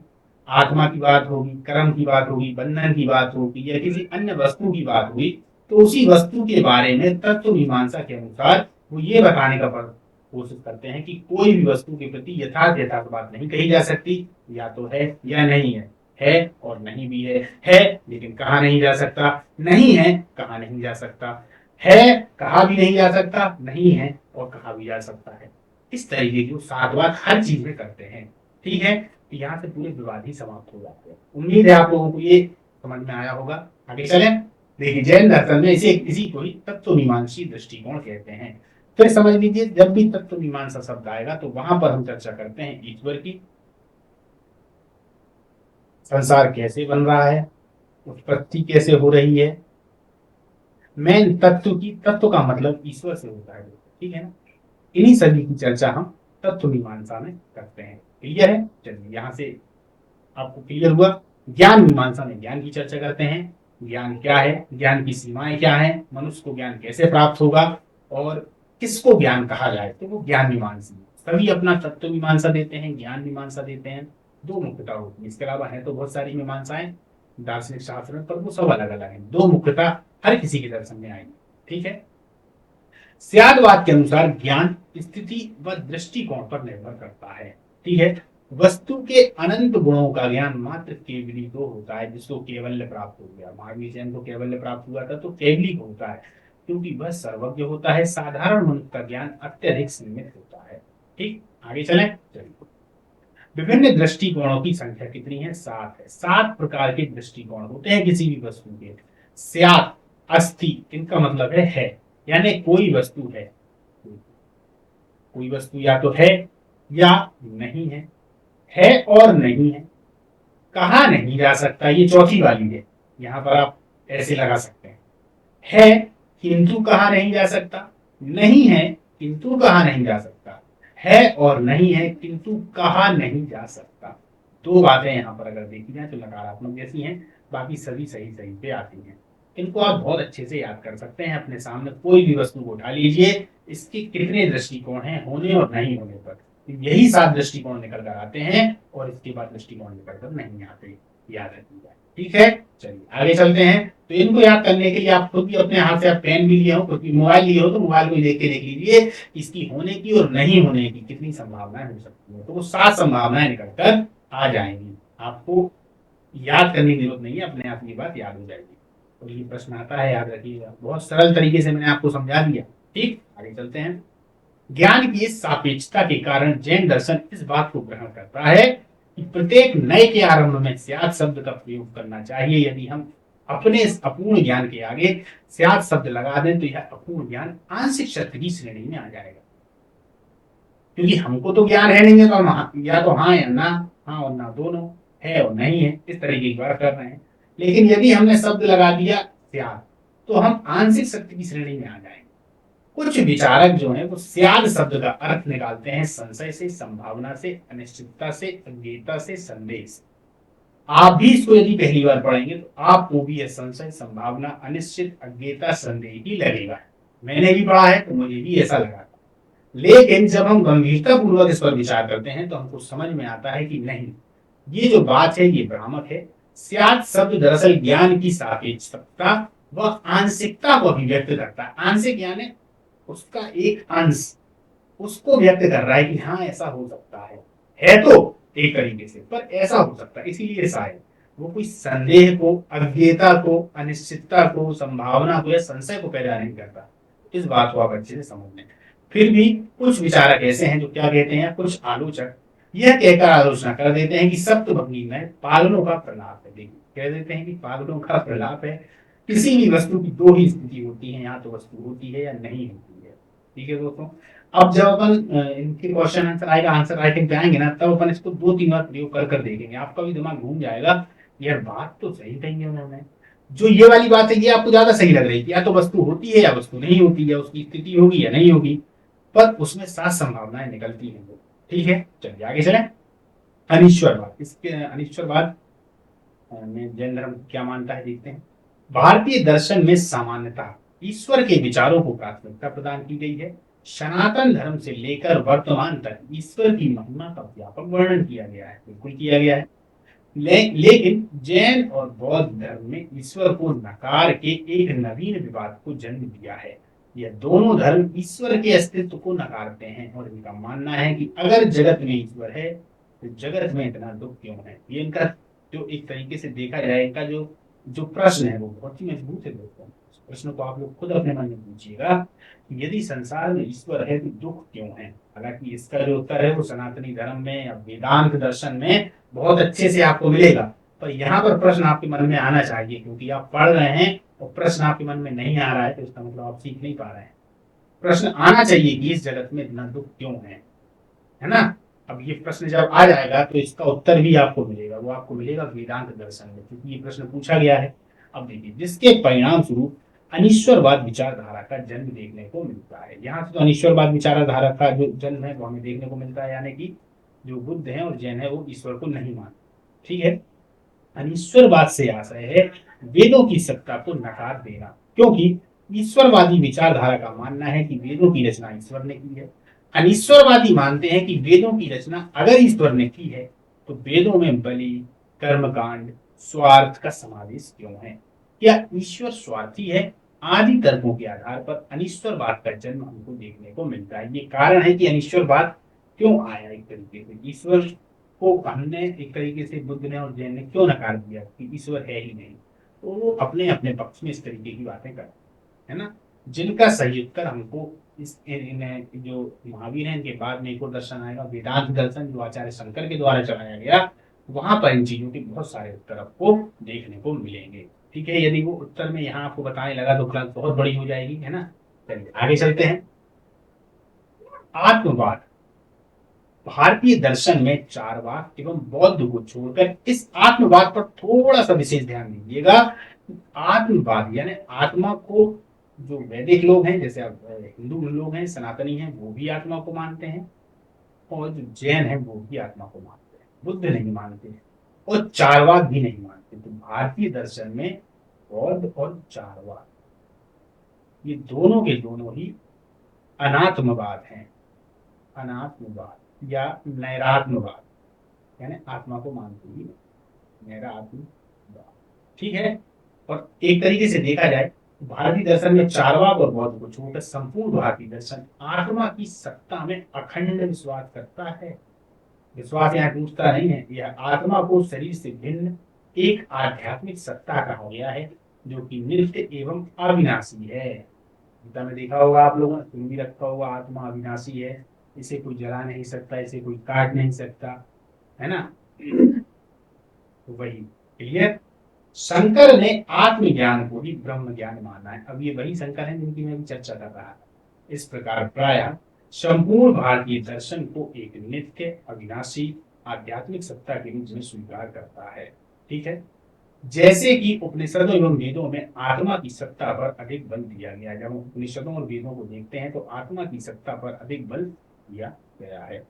आत्मा की बात होगी, कर्म की बात होगी, बंधन की बात होगी, या किसी अन्य वस्तु की बात हुई, तो उसी वस्तु के बारे में तत्व मीमांसा के अनुसार वो ये बताने का कोशिश करते हैं कि कोई भी वस्तु के प्रति यथार्थ यथार्थ बात नहीं कही जा सकती। या तो है या नहीं है और नहीं भी है लेकिन कहा नहीं जा सकता, नहीं है कहा नहीं जा सकता, है कहा भी नहीं जा सकता, नहीं है और कहा भी जा सकता है। इस तरीके की 7 बात हर चीज में करते हैं। ठीक है, तो यहाँ से पूरे विवाद ही समाप्त हो जाते हैं। उम्मीद है आप लोगों को ये समझ में आया होगा। आगे चलें। देखिए, जैन दर्शन में इसी को ही तत्व मीमांसी दृष्टिकोण कहते हैं। फिर समझ लीजिए, जब भी तत्व मीमांसा शब्द आएगा तो वहां पर हम चर्चा करते हैं ईश्वर की, संसार कैसे बन रहा है, उत्पत्ति कैसे हो रही है, मेन तत्व का मतलब ईश्वर से होता है, ठीक है ना। इन्हीं सभी की चर्चा हम तत्व मीमांसा में करते हैं। क्लियर है? चलिए यहां से आपको क्लियर हुआ। ज्ञान मीमांसा में ज्ञान की चर्चा करते हैं। ज्ञान क्या है, ज्ञान की सीमाएं क्या है, मनुष्य को ज्ञान कैसे प्राप्त होगा और किसको ज्ञान कहा जाए, तो वो ज्ञान मीमांसा। सभी अपना तत्व मीमांसा देते हैं, ज्ञान मीमांसा देते हैं। दो मुख्यता होती है, इसके अलावा है तो बहुत सारी मीमांसाएं दार्शनिक शास्त्र में, पर वो सब अलग अलग है। दो मुख्यता हर किसी के दर्शन में आएंगी, ठीक है। स्यादवाद के अनुसार ज्ञान स्थिति व दृष्टिकोण पर निर्भर करता है, ठीक है। वस्तु के अनंत गुणों का ज्ञान मात्र केवली को होता है, जिसको केवल्य प्राप्त हो गया। महावीर जैन को केवल्य प्राप्त हुआ था तो केवली को होता है, क्योंकि वह सर्वज्ञ होता है। साधारण मनुष्य का ज्ञान अत्यधिक सीमित होता है। ठीक, आगे चलें। चलिए, विभिन्न दृष्टिकोणों की संख्या कितनी है? 7 है। 7 प्रकार के दृष्टिकोण होते हैं किसी भी वस्तु के। स्यात्, अस्ति, इनका मतलब है, यानी कोई वस्तु है। कोई वस्तु या तो है या नहीं है और नहीं है। कहा नहीं जा सकता, ये चौथी वाली है। यहां पर आप ऐसे लगा सकते हैं, है किंतु कहा नहीं जा सकता, नहीं है किंतु कहा नहीं जा सकता, है और नहीं है किंतु कहा नहीं जा सकता। दो बातें यहां पर अगर देखी जाए तो नकारात्मक जैसी हैं, बाकी सभी सही सही पे आती हैं। इनको आप बहुत अच्छे से याद कर सकते हैं। अपने सामने कोई भी वस्तु को उठा लीजिए, इसके कितने दृष्टिकोण हैं होने और नहीं होने पर, यही 7 दृष्टिकोण निकल कर आते हैं और इसके बाद दृष्टिकोण निकल कर नहीं आते, याद रखिएगा, ठीक है। चलिए आगे चलते हैं। तो इनको याद करने के लिए आप खुद भी अपने हाथ से आप पेन भी लिए हो, खुद भी मोबाइल लिए हो, तो मोबाइल को देख के देख लीजिए इसकी होने की और नहीं होने की कितनी संभावनाएं हो सकती है। तो वो 7 संभावनाएं निकल कर आ जाएंगी। आपको याद करने की जरूरत नहीं है, अपने आप ये बात याद हो जाएगी। और ये प्रश्न आता है, याद रखिएगा, बहुत सरल तरीके से मैंने आपको समझा दिया। ठीक, आगे चलते हैं। ज्ञान की इस सापेक्षता के कारण जैन दर्शन इस बात को ग्रहण करता है कि प्रत्येक नए के आरंभ में स्यात् शब्द का प्रयोग करना चाहिए। यदि हम अपने अपूर्ण ज्ञान के आगे स्यात् शब्द लगा दें तो यह अपूर्ण ज्ञान आंशिक सत्य की श्रेणी में आ जाएगा। क्योंकि हमको तो ज्ञान है नहीं है, तो हम या तो हाँ या ना, हाँ और ना दोनों, है और नहीं है, इस तरीके की बात कर रहे हैं। लेकिन यदि हमने शब्द लगा दिया स्यात्, तो हम आंशिक सत्य की श्रेणी में आ जाएंगे। कुछ विचारक जो हैं वो स्याद शब्द का अर्थ निकालते हैं संशय से, संभावना से, अनिश्चितता से, अज्ञेयता से, संदेह से। आप भी इसको यदि पहली बार पढ़ेंगे तो आपको भी यह संशय, संभावना, अनिश्चित, अज्ञेयता, संदेह ही लगेगा। मैंने भी पढ़ा है तो मुझे भी ऐसा लगा था। लेकिन जब हम गंभीरता पूर्वक इस पर विचार करते हैं तो हमको समझ में आता है कि नहीं, ये जो बात है ये भ्रामक है। स्यात् शब्द दरअसल ज्ञान की सापेक्षता व आंशिकता को अभिव्यक्त करता है। आंशिक यानी उसका एक अंश, उसको व्यक्त कर रहा है कि हाँ ऐसा हो सकता है तो एक तरीके से, पर ऐसा हो सकता है, इसीलिए शायद। वो कोई संदेह को, अज्ञेयता को, अनिश्चितता को, संभावना को या संशय को पैदा नहीं करता। इस बात को आप अच्छे से समझ लें। फिर भी कुछ विचारक ऐसे हैं जो क्या कहते हैं, कुछ आलोचक यह कहकर आलोचना कर देते हैं कि सप्तभंगी में पागलों का प्रलाप है। देखिए, कह देते हैं कि पागलों का प्रलाप है। किसी भी वस्तु की दो ही स्थिति होती है, या तो वस्तु होती है या नहीं होती है। ठीक है दोस्तों, अब जब अपन इनके क्वेश्चन आंसर आएगा, आंसर राइटिंग पे आएंगे ना, तब अपन इसको 2-3 बार प्रयोग कर देखेंगे। आपका भी दिमाग घूम जाएगा, यार बात तो सही कही है उन्होंने। जो ये वाली बात है ये आपको ज्यादा सही लग रही है, या तो वस्तु होती है या वस्तु नहीं होती है, उसकी स्थिति होगी या नहीं होगी, पर उसमें 7 संभावनाएं निकलती हैं। ठीक है, चलिए आगे चलें। अनिश्वरवाद, इसके अनिश्वरवाद में जैन धर्म क्या मानता है देखते हैं। भारतीय दर्शन में सामान्यतः ईश्वर के विचारों को प्राथमिकता प्रदान की गई है। सनातन धर्म से लेकर वर्तमान तक ईश्वर की महिमा का व्यापक वर्णन किया गया है, बिल्कुल किया गया है। लेकिन जैन और बौद्ध धर्म में ईश्वर को नकार के एक नवीन विवाद को जन्म दिया है। यह दोनों धर्म ईश्वर के अस्तित्व को नकारते हैं और इनका मानना है कि अगर जगत में ईश्वर है तो जगत में इतना दुख क्यों है। ये इनका जो एक तरीके से देखा जाए, इनका जो जो प्रश्न है वो बहुत ही मजबूत है दोस्तों। इस प्रश्न को आप लोग खुद अपने मन में पूछिएगा कि यदि संसार में ईश्वर है तो दुख क्यों है। हालांकि इसका जो उत्तर है वो सनातनी धर्म में या वेदांत दर्शन में बहुत अच्छे से आपको मिलेगा, पर यहाँ पर प्रश्न आपके मन में आना चाहिए, क्योंकि आप पढ़ रहे हैं और प्रश्न आपके मन में नहीं आ रहा है तो इसका मतलब आप सीख नहीं पा रहे हैं। प्रश्न आना चाहिए कि इस जगत में इतना दुख क्यों है ना। अब ये प्रश्न जब आ जाएगा तो इसका उत्तर भी आपको मिलेगा, वो आपको मिलेगा वेदांत दर्शन में, क्योंकि ये प्रश्न पूछा गया है। अब देखिए, जिसके परिणाम स्वरूप अनिश्वरवाद विचारधारा का जन्म देखने को मिलता है। यहाँ से तो अनिश्वरवाद विचारधारा का जो जन्म है वो हमें देखने को मिलता है, यानी कि जो बुद्ध है और जैन है वो ईश्वर को नहीं मानते। ठीक है, अनिश्वरवाद से आशय है वेदों की सत्ता को नकार देना, क्योंकि ईश्वरवादी विचारधारा का मानना है कि वेदों की रचना ईश्वर ने की है। अनिश्वरवादी मानते हैं कि वेदों की रचना अगर ईश्वर ने की है तो वेदों में बलि, कर्मकांड, स्वार्थ का समावेश क्यों है? क्या ईश्वर स्वार्थी है? आदि तर्कों के आधार पर अनिश्वरवाद का जन्म हमको देखने को मिलता है। ये कारण है कि अनिश्वरवाद क्यों आया। एक तरीके से ईश्वर को हमने एक तरीके से बुद्ध ने और जैन ने क्यों नकार दिया कि ईश्वर है ही नहीं, तो वो अपने अपने पक्ष में इस तरीके की बातें करते हैं ना, जिनका सही उत्तर हमको जो महावीर है इनके बाद में एक और दर्शन आएगा वेदांत दर्शन, जो आचार्य शंकर के द्वारा चलाया गया, वहां पर इन चीजों के बहुत सारे उत्तर आपको देखने को मिलेंगे। ठीक है, यदि वो उत्तर में यहाँ आपको बताने लगा तो क्लास बहुत बड़ी हो जाएगी, है ना। चलिए आगे चलते हैं। आत्मवाद। भारतीय दर्शन में चारवाक एवं बौद्ध को छोड़कर इस आत्मवाद पर थोड़ा सा विशेष ध्यान दीजिएगा। आत्मवाद यानी आत्मा को, जो वैदिक लोग हैं जैसे हिंदू लोग हैं, सनातनी हैं, वो भी आत्मा को मानते हैं, और जो जैन है वो भी आत्मा को मानते हैं, बुद्ध नहीं मानते, और चारवाक भी नहीं मानते। तो भारतीय दर्शन में बौद्ध और चारवाक ये दोनों के दोनों ही अनात्मवाद हैं। अनात्मवाद या नैरात्मवाद, यानी आत्मा को मानते ही नैरात्मवाद। ठीक है, और एक तरीके से देखा जाए भारतीय दर्शन में चारवाक और बौद्ध को छोड़कर संपूर्ण भारतीय दर्शन आत्मा की सत्ता में अखंड विश्वास करता है। विश्वास यहाँ टूटता नहीं है, यह आत्मा को शरीर से भिन्न एक आध्यात्मिक सत्ता कहा गया है, जो कि नित्य एवं अविनाशी है। गीता में देखा होगा आप लोगों ने, सुन भी रखा होगा, आत्मा अविनाशी है, इसे कोई जला नहीं सकता, इसे कोई काट नहीं सकता, है ना। तो वही क्लियर। शंकर ने आत्मज्ञान को ही ब्रह्म ज्ञान माना है। अब ये वही शंकर है जिनकी मैं भी चर्चा कर रहा था। इस प्रकार प्राय संपूर्ण भारतीय दर्शन को एक नित्य अविनाशी आध्यात्मिक सत्ता के रूप में स्वीकार करता है। ठीक है, जैसे कि उपनिषदों एवं वेदों में आत्मा की सत्ता पर अधिक बल दिया गया है। जब हम उपनिषदों और वेदों को देखते हैं तो आत्मा की सत्ता पर अधिक बल दिया गया है।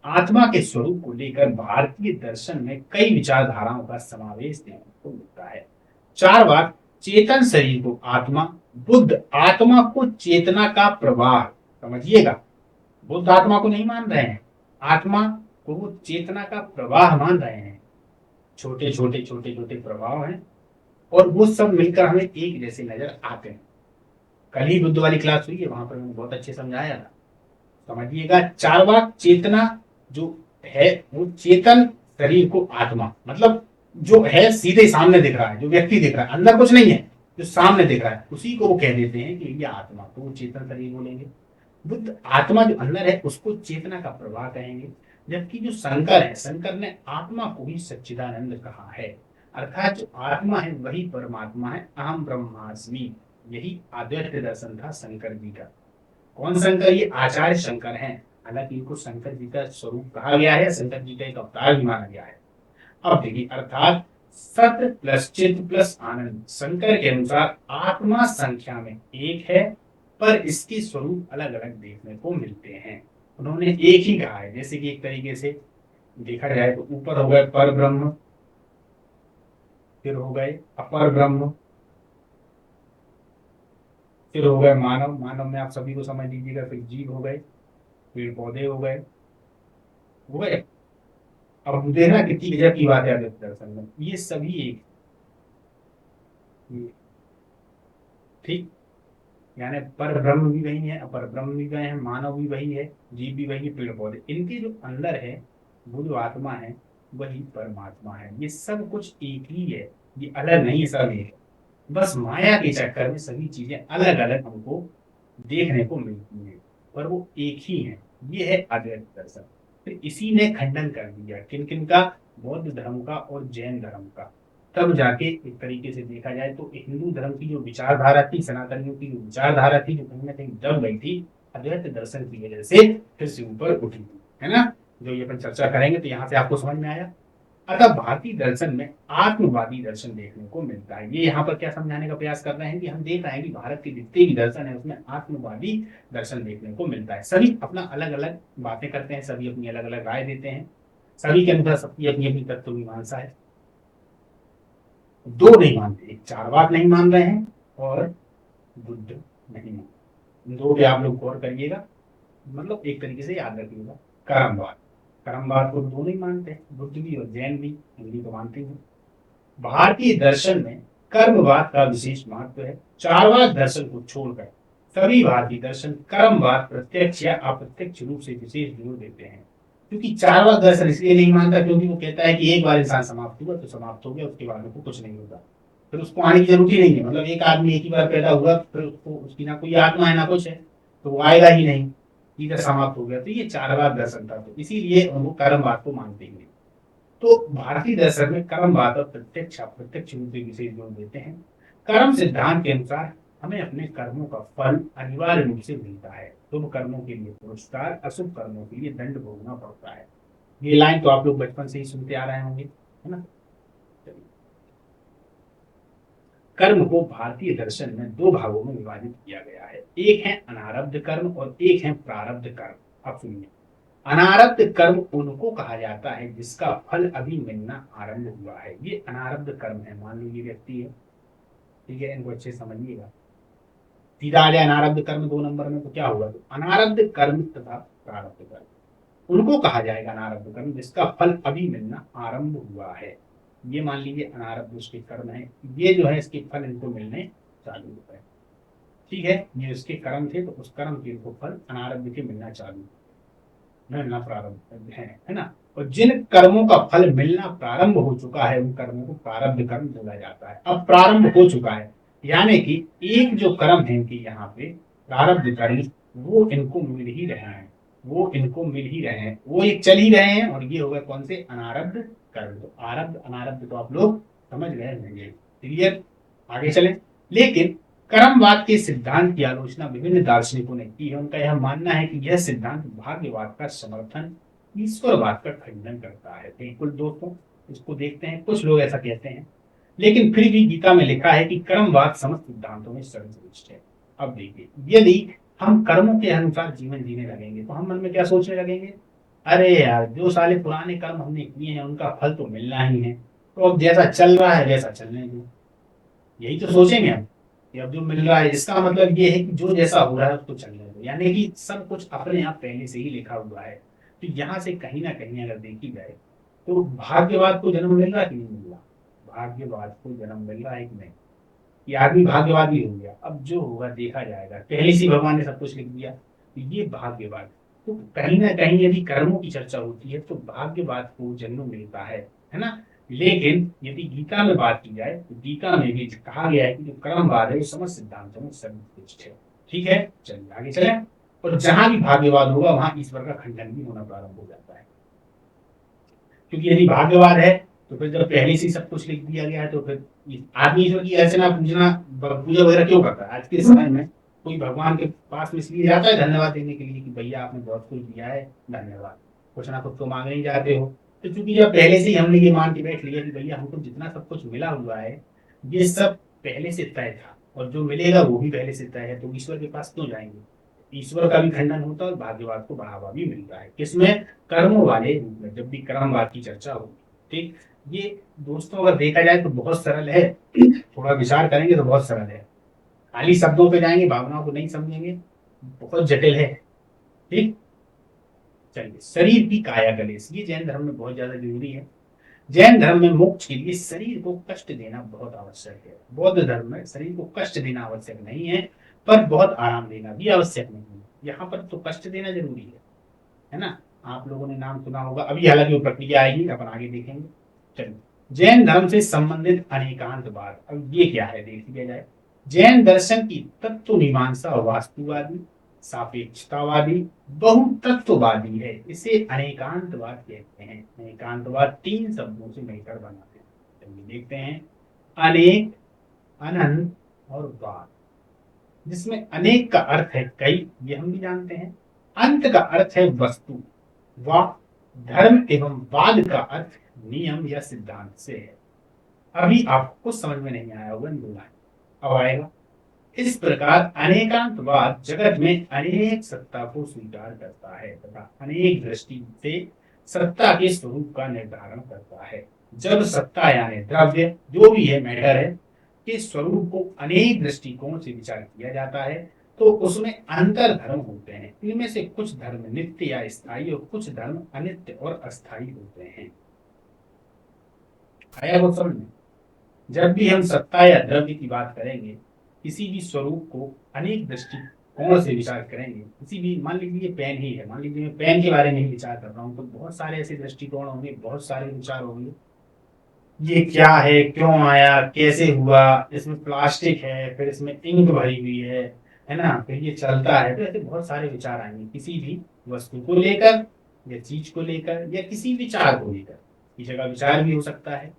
आत्मा के स्वरूप को लेकर भारतीय दर्शन में कई विचारधाराओं का समावेश देखने को मिलता है। चार बात, चेतन शरीर को आत्मा, बुद्ध आत्मा को चेतना का प्रवाह, समझिएगा, बुद्ध आत्मा को नहीं मान रहे हैं, आत्मा को वो चेतना का प्रवाह मान रहे हैं। छोटे छोटे छोटे छोटे प्रभाव हैं और वो सब मिलकर हमें एक जैसे नजर आते हैं। कल ही बुद्ध वाली क्लास हुई है, वहां पर मैंने बहुत अच्छे समझाया था। समझिएगा, चारवाक चेतना जो है वो चेतन शरीर को आत्मा, मतलब जो है सीधे सामने दिख रहा है, जो व्यक्ति दिख रहा है, अंदर कुछ नहीं है, जो सामने दिख रहा है उसी को वो कह देते हैं कि ये आत्मा, तो वो चेतन शरीर बोलेंगे। बुद्ध आत्मा जो अंदर है उसको चेतना का प्रवाह कहेंगे। जबकि जो शंकर है, शंकर ने आत्मा को ही सच्चिदानंद कहा है, अर्थात जो आत्मा है वही परमात्मा है, अहम ब्रह्मास्मि। यही अद्वैत दर्शन था शंकर जी का। कौन शंकर? ये आचार्य शंकर हैं, हालांकि इनको शंकर जी का स्वरूप कहा गया है, शंकर जी का एक अवतार भी माना गया है। अब देखिए, अर्थात सत्य प्लस चित्त प्लस आनंद, शंकर के अनुसार आत्मा संख्या में एक है पर इसके स्वरूप अलग अलग देखने को मिलते हैं। उन्होंने एक ही कहा है, जैसे कि एक तरीके से देखा जाए तो ऊपर हो गए पर ब्रह्म, फिर हो गए अपर ब्रह्म, फिर हो गए मानव, मानव में आप सभी को समझ लीजिएगा, फिर जीव हो गए, पेड़ पौधे हो गए। अब देखना कितनी गजब की बात है अद्वैत दर्शन में, ये सभी एक, ठीक, यानी पर ब्रह्म भी वही है, अपर ब्रह्म भी वही है, मानव भी वही है, जीव भी वही है, पेड़ पौधे, इनके जो अंदर है वो जो आत्मा है वही परमात्मा है। ये सब कुछ एक ही है, ये अलग नहीं, सब एक है। बस माया के चक्कर में सभी चीजें अलग अलग हमको देखने को मिलती हैं, पर वो एक ही है। ये है अद्वैत दर्शन। फिर इसी ने खंडन कर दिया किन किन का? बौद्ध धर्म का और जैन धर्म का। तब जाके एक तरीके से देखा जाए तो हिंदू धर्म की जो विचारधारा थी, सनातनियों की जो विचारधारा थी, जो कहीं ना कहीं दब गई थी, अद्वैत दर्शन की वजह से फिर से ऊपर उठी थी। है ना, जो ये अपन चर्चा करेंगे। तो यहाँ से आपको समझ में आया। अतः भारतीय दर्शन में आत्मवादी दर्शन देखने को मिलता है। ये यहाँ पर क्या समझाने का प्रयास कर रहे हैं कि हम देख रहे हैं कि भारत के जितने भी दर्शन है उसमें आत्मवादी दर्शन देखने को मिलता है। सभी अपना अलग अलग बातें करते हैं, सभी अपनी अलग अलग राय देते हैं, सभी के अनुसार सबकी अपनी अपनी तत्व मीमांसा है। दो नहीं मानते, एक चारवाक नहीं मान रहे हैं और बुद्ध नहीं मानते। इन दो पे आप लोग गौर करिएगा, मतलब एक तरीके से याद रखिएगा। कर्मवाद, कर्मवाद को दो नहीं मानते, बुद्ध भी और जैन भी, हिंदी को मानते हैं। भारतीय दर्शन में कर्मवाद का विशेष महत्व है। चारवाक दर्शन को छोड़कर सभी भारतीय दर्शन कर्मवाद प्रत्यक्ष या अप्रत्यक्ष रूप से विशेष जोर देते हैं। क्योंकि चारवाक दर्शन इसलिए नहीं मानता क्योंकि वो कहता है कि एक बार इंसान समाप्त हुआ तो समाप्त हो गया, उसके बाद को कुछ नहीं होगा, फिर उसको आने की जरूरत ही नहीं है। मतलब एक आदमी एक ही बार पैदा हुआ, फिर उसको उसकी ना कोई आत्मा है ना कुछ है, तो वो आएगा ही नहीं, सीधा समाप्त हो गया। तो ये चारवाक दर्शन था, तो इसीलिए वो कर्मवाद को मानते ही नहीं। तो भारतीय दर्शन में कर्मवाद और प्रत्यक्ष अप्रत्यक्ष रूप से विशेष जोर देते हैं। कर्म सिद्धांत के अनुसार हमें अपने कर्मों का फल अनिवार्य रूप से मिलता है। शुभ कर्मों के लिए पुरस्कार, अशुभ कर्मों के लिए दंड भोगना पड़ता है। ये लाइन तो आप लोग बचपन से ही सुनते आ रहे होंगे, है ना। कर्म को भारतीय दर्शन में दो भागों में विभाजित किया गया है। एक है अनारब्ध कर्म और एक है प्रारब्ध कर्म। अब सुनिए, अनारब्ध कर्म उनको कहा जाता है जिसका फल अभी मिलना आरंभ हुआ है। ये अनारब्ध कर्म है। मान लीजिए व्यक्ति है, ठीक है, इनको अच्छे समझिएगा। सीधा आ जाए अनारब्ध कर्म 2 नंबर में, तो क्या होगा, तो अनारब्ध कर्म तथा प्रारब्ध कर्म उनको कहा जाएगा अनारब्ध कर्म जिसका फल अभी मिलना आरंभ हुआ है। ये मान लीजिए अनारब्ध उसके कर्म है, ये जो है इसके फल इनको मिलने चालू हुए, ठीक है। ये इसके कर्म थे, तो उस कर्म के इनको फल अनारब्ध के मिलना चालू मिलना प्रारंभ है ना। और जिन कर्मों का फल मिलना प्रारंभ हो चुका है उन कर्मों को प्रारब्ध कर्म बोला जाता है। अब प्रारंभ हो चुका है यानी कि एक जो कर्म है इनकी यहाँ पे प्रारब्ध कर्म, वो इनको मिल ही रहे हैं, वो इनको मिल ही रहे हैं, वो एक चल ही रहे हैं। और ये हो गए कौन से, अनारब्ध कर्म। तो आरब्ध अनारब्ध तो आप लोग समझ गए होंगे, क्लियर। आगे चलें। लेकिन कर्मवाद के सिद्धांत की आलोचना विभिन्न दार्शनिकों ने की है। उनका यह मानना है कि यह सिद्धांत भाग्यवाद का समर्थन, ईश्वरवाद का खंडन करता है। बिल्कुल दोस्तों, इसको देखते हैं, कुछ लोग ऐसा कहते हैं, लेकिन फिर भी गीता में लिखा है कि कर्मवाद समस्त सिद्धांतों में सर्वश्रेष्ठ है। अब देखिए, यदि हम कर्मों के अनुसार जीवन जीने लगेंगे तो हम मन में क्या सोचने लगेंगे, अरे यार जो साले पुराने कर्म हमने किए हैं उनका फल तो मिलना ही है, तो अब जैसा चल रहा है वैसा चलने दो। यही तो सोचेंगे हम कि अब जो मिल रहा है, इसका मतलब ये है कि जो जैसा हो रहा है उसको चलने दो, यानी कि सब कुछ अपने आप पहले से ही लिखा हुआ है। तो यहाँ से कहीं ना कहीं अगर देखी जाए तो भाग्यवाद को जन्म मिल रहा है कि नहीं मिल रहा, भाग्यवाद को जन्म मिल रहा है कि नहीं। ये आदमी भाग्यवादी हो गया, अब जो होगा देखा जाएगा, पहले से भगवान ने सब कुछ लिख दिया, तो ये भाग्यवाद। तो कहीं ना कहीं यदि कर्मों की चर्चा होती है तो भाग्यवाद को जन्म मिलता है ना। लेकिन यदि गीता में बात की जाए तो गीता में भी कहा गया है कि जो कर्मवाद है वो समस्त सिद्धांतों में सर्वश्रेष्ठ है। ठीक है, चलिए आगे चले। और जहां भी भाग्यवाद होगा वहां ईश्वर का खंडन भी होना प्रारंभ हो जाता है। क्योंकि यदि भाग्यवाद है तो फिर जब पहले से सब कुछ लिख दिया गया है तो फिर आदमी ईश्वर की अर्चना पूजना पूजा वगैरह क्यों करता है। आज के समय में कोई भगवान के पास में इसलिए जाता है धन्यवाद देने के लिए कि भैया आपने बहुत कुछ दिया है, धन्यवाद, कुछ ना कुछ तो मांगने ही जाते हो। तो चूंकि जब पहले से ही हमने ये मान के बैठ लिया कि भैया हमको जितना सब कुछ मिला हुआ है ये सब पहले से तय था और जो मिलेगा वो भी पहले से तय है, तो ईश्वर के पास क्यों जाएंगे। ईश्वर का भी खंडन होता है और भाग्यवाद को बढ़ावा भी मिलता है, किसमें, कर्मों वाले रूप में, जब भी कर्मवाद की चर्चा होगी। ठीक, ये दोस्तों अगर देखा जाए तो बहुत सरल है, थोड़ा विचार करेंगे तो बहुत सरल है। खाली शब्दों पे जाएंगे, भावनाओं को नहीं समझेंगे, बहुत जटिल है। ठीक, चलिए, शरीर की काया कलेश, ये जैन धर्म में बहुत ज्यादा जरूरी है। जैन धर्म में मोक्ष के लिए शरीर को कष्ट देना बहुत आवश्यक है। बौद्ध धर्म में शरीर को कष्ट देना आवश्यक नहीं है, पर बहुत आराम देना भी आवश्यक नहीं है। यहाँ पर तो कष्ट देना जरूरी है ना। आप लोगों ने नाम सुना होगा, अभी हालांकि वो प्रक्रिया आएगी, अपन आगे देखेंगे। चलिए, जैन धर्म से संबंधित अनेकांतवाद, अब ये क्या है देख लिया जाए। जैन दर्शन की तत्व मीमांसा वास्तुवादी, सापेक्षतावादी, बहुतत्ववादी है। इसे अनेकांतवाद कहते हैं। अनेकांतवाद 3 शब्दों से मिलकर बनाते हैं। चलिए देखते हैं। अनेक, अनंत और वाद, जिसमें अनेक का अर्थ है कई, ये हम भी जानते हैं। अंत का अर्थ है वस्तु, व धर्म एवं वाद का अर्थ नियम या सिद्धांत से है। अभी आपको समझ में नहीं आया होगा, नहीं आया, अब आएगा। इस प्रकार अनेकांतवाद जगत में अनेक सत्ता को स्वीकार करता है तथा अनेक दृष्टि से सत्ता के स्वरूप का निर्धारण करता है। जब सत्ता यानी द्रव्य जो भी है, मैटर है, के स्वरूप को अनेक दृष्टिकोण से विचार किया जाता है तो उसमें अंतर धर्म होते हैं। इनमें से कुछ धर्म नित्य या स्थायी और कुछ धर्म अनित्य और अस्थायी होते हैं। आया वो समझ में? जब भी हम सत्ता या द्रव्य की बात करेंगे, किसी भी स्वरूप को अनेक दृष्टिकोण से विचार करेंगे। किसी भी, मान लीजिए पेन ही है, मान लीजिए मैं पेन के बारे में ही विचार कर रहा हूँ, तो बहुत सारे ऐसे दृष्टिकोण होंगे, बहुत सारे विचार होंगे। ये क्या है, क्यों आया, कैसे हुआ, इसमें प्लास्टिक है, फिर इसमें इंक भरी हुई है ना, फिर ये चलता है। तो ऐसे बहुत सारे विचार आएंगे किसी भी वस्तु को लेकर या चीज को लेकर या किसी विचार को लेकर। इस जगह विचार भी हो सकता है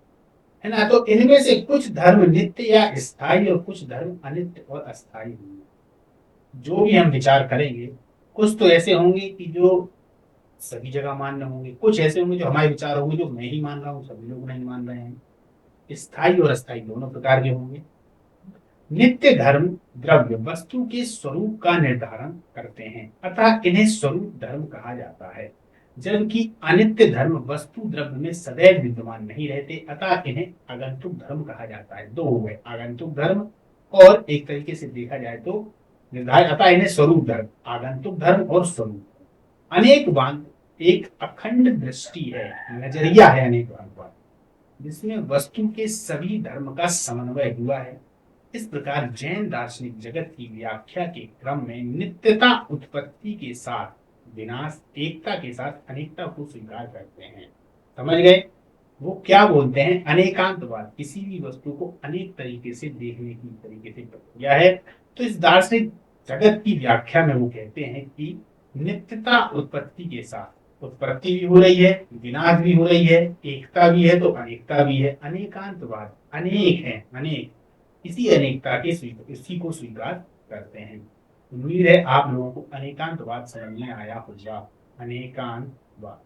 ना। तो इनमें से कुछ धर्म नित्य या स्थायी और कुछ धर्म अनित्य और अस्थायी होंगे। जो भी हम विचार करेंगे, कुछ तो ऐसे होंगे कि जो सभी जगह मान्य होंगे, कुछ ऐसे होंगे जो हमारे विचार होंगे जो मैं ही मान रहा हूँ, सभी लोग नहीं मान रहे हैं। स्थायी और अस्थायी दोनों प्रकार के होंगे। नित्य धर्म द्रव्य वस्तु के स्वरूप का निर्धारण करते हैं अतः इन्हें स्वरूप धर्म कहा जाता है, जबकि अनित्य धर्म वस्तु द्रव्य में सदैव विद्यमान नहीं रहते अतः इन्हें आगंतुक धर्म कहा जाता है। दो हो गए, आगंतुक धर्म और एक तरीके से देखा जाए तो निर्धारित, अतः इन्हें स्वरूप धर्म, आगंतुक धर्म और स्वरूप। अनेक बांध एक अखंड दृष्टि है, नजरिया है अनेक बांध, जिसमें वस्तु के सभी धर्म का समन्वय हुआ है। इस प्रकार जैन दार्शनिक जगत की व्याख्या के क्रम में नित्यता उत्पत्ति के साथ विनाश, एकता के साथ अनेकता को स्वीकार करते हैं। समझ गए? वो क्या बोलते हैं? अनेकांतवाद किसी भी वस्तु को अनेक तरीके से देखने की तरीके से प्रक्रिया है। तो इस दार्शनिक जगत की व्याख्या में वो कहते हैं कि नित्यता उत्पत्ति के साथ उत्पत्ति भी हो रही है, विनाश भी हो रही है, एकता भी है तो अनेकता भी है। अनेकांतवाद अनेक है, अनेक, इसी अनेकता के इसी को स्वीकार करते हैं। उम्मीद है आप लोगों को अनेकांतवाद समझ में आया होगा। अनेकांतवाद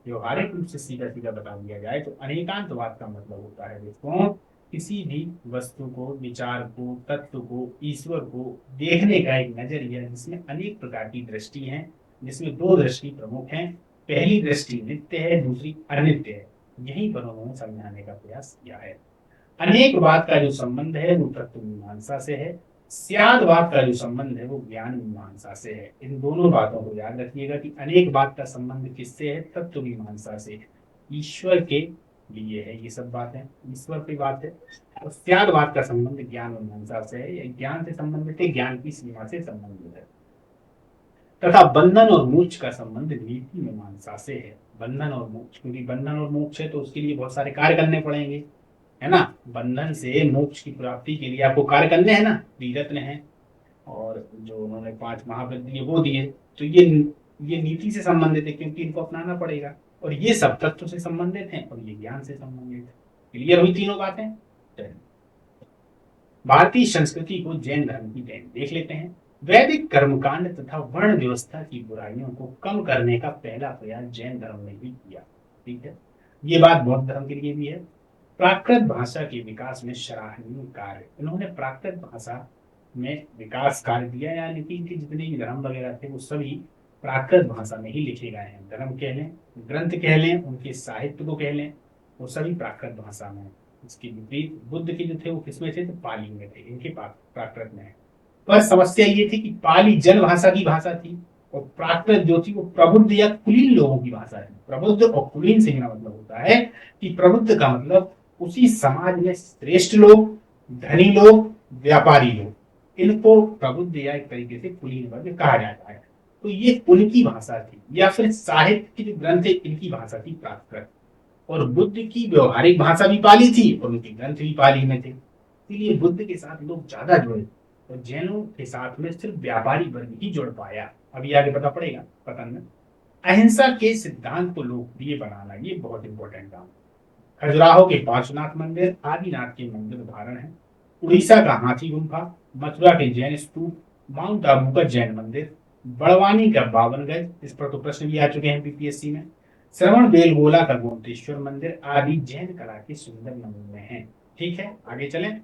व्यवहारिक रूप से सीधा सीधा बता दिया जाए तो अनेकांतवाद का मतलब होता है दोस्तों, किसी भी वस्तु को, विचार को, तत्व को, ईश्वर को देखने का एक नजरिया जिसमें अनेक प्रकार की दृष्टि है, जिसमें दो दृष्टि प्रमुख हैं। पहली दृष्टि नित्य है, दूसरी अनित्य है। यहीं पर उन्होंने समझाने का प्रयास किया है। अनेकवाद का जो संबंध है वो तत्व मीमांसा से है, स्यादवाद का जो संबंध है वो ज्ञान मीमांसा से है। इन दोनों बातों को याद रखिएगा कि अनेकवाद का संबंध किससे है? तत्व मीमांसा से, ईश्वर के लिए है। ये सब बातें ईश्वर की बात है। और स्यादवाद का संबंध ज्ञान मीमांसा से है, या ज्ञान से संबंधित है, ज्ञान की सीमा से संबंधित है। तथा बंधन और मोक्ष का संबंध नीति मीमांसा से है। बंधन और मोक्ष, क्योंकि बंधन और मोक्ष है तो उसके लिए बहुत सारे कार्य करने पड़ेंगे, है ना। बंधन से मोक्ष की प्राप्ति के लिए आपको कार्य करने हैं ना, त्रिरत्न है और जो उन्होंने 5 महाव्रत दिए वो दिए। तो ये नीति से संबंधित है क्योंकि इनको अपनाना पड़ेगा, और ये सब तत्व से संबंधित हैं और ये ज्ञान से संबंधित है। क्लियर हुई तीनों बातें? भारतीय संस्कृति को जैन धर्म की देन देख लेते हैं। वैदिक कर्मकांड तथा वर्ण व्यवस्था की बुराइयों को कम करने का पहला प्रयास जैन धर्म ने भी किया। ठीक है, ये बात बौद्ध धर्म के लिए भी है। प्राकृत भाषा के विकास में सराहनीय कार्य, इन्होंने प्राकृत भाषा में विकास कार्य दिया, यानी कि इनके जितने भी धर्म वगैरह थे वो सभी प्राकृत भाषा में ही लिखे गए हैं। धर्म कह लें, ग्रंथ कह लें, उनके साहित्य को कह लें, वो सभी प्राकृत भाषा में। इसके विपरीत बुद्ध के जो थे वो किसमें थे? तो पाली में थे, इनके प्राकृत में है। पर समस्या ये थी कि पाली जन भाषा की भाषा थी और प्राकृत जो थी वो प्रबुद्ध या कुलीन लोगों की भाषा थी। प्रबुद्ध और कुलीन से मेरा मतलब होता है कि प्रबुद्ध का मतलब उसी समाज में श्रेष्ठ लोग, धनी लोग, व्यापारी लोग, इनको प्रबुद्ध या एक तरीके से कुलीन वर्ग कहा जाता है। तो ये उनकी भाषा थी, या फिर साहित्य की जो ग्रंथ है इनकी भाषा थी प्राकृत। और बुद्ध की व्यवहारिक भाषा भी पाली थी और उनके ग्रंथ भी पाली में थे, इसलिए बुद्ध के साथ लोग ज्यादा जुड़े और जैनों के साथ में सिर्फ व्यापारी वर्ग ही जुड़ पाया। अभी आगे पता पड़ेगा पतन में। अहिंसा के सिद्धांत को लोकप्रिय बनाना ये बहुत इंपॉर्टेंट काम। खजुराहो के पार्श्वनाथ मंदिर, आदिनाथ के मंदिर उदाहरण है। उड़ीसा का हाथी गुम्फा, मथुरा के जैन स्तूप, माउंट आबू का जैन मंदिर, बड़वानी का 52 गज, इस पर तो प्रश्न भी आ चुके हैं पीपीएससी में। श्रवण बेलगोला का गोमतेश्वर मंदिर आदि जैन कला के सुंदर नमूने हैं। ठीक है, आगे चलें।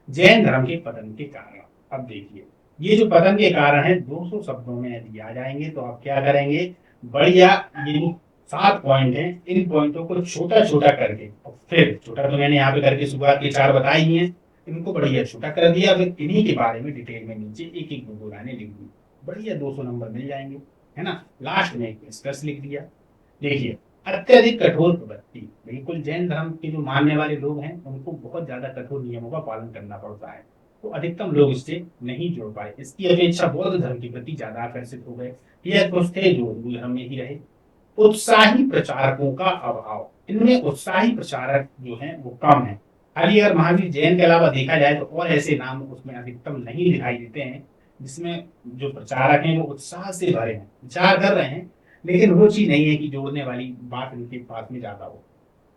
जैन धर्म के पतन के कारण, अब देखिए ये जो पतन के कारण है 200 शब्दों में यदि आ जाएंगे तो आप क्या करेंगे, बढ़िया ये जो 7 पॉइंट हैं इन पॉइंटों को छोटा छोटा करके, और फिर छोटा तो मैंने यहाँ पे करके शुरुआत के 4 बताई ही हैं, इनको बढ़िया छोटा कर दिया, फिर इन्हीं के बारे में डिटेल में नीचे एक एक दो लाइनें लिख दी, बढ़िया 200 नंबर मिल जाएंगे, है ना। लास्ट में एक निष्कर्ष लिख दिया। देखिए, अत्यधिक कठोर प्रवृत्ति, बिल्कुल जैन धर्म के जो मानने वाले लोग हैं उनको बहुत ज्यादा कठोर नियमों का पालन करना पड़ता है, तो अधिकतम लोग इससे नहीं जुड़ पाए, इसकी अपेक्षा बौद्ध धर्म के प्रति ज्यादा आकर्षित हो गए। यह कुछ थे जो हिंदू धर्म में ही रहे। उत्साही प्रचारकों का अभाव, इनमें उत्साही प्रचारक जो हैं वो कम है। खाली अगर महावीर जैन के अलावा देखा जाए तो और ऐसे नाम उसमें अधिकतम नहीं दिखाई देते हैं जिसमें जो प्रचारक हैं वो उत्साह से भरे हैं, विचार कर रहे हैं, लेकिन वो चीज नहीं है कि जोड़ने वाली बात इनके पास में ज्यादा हो।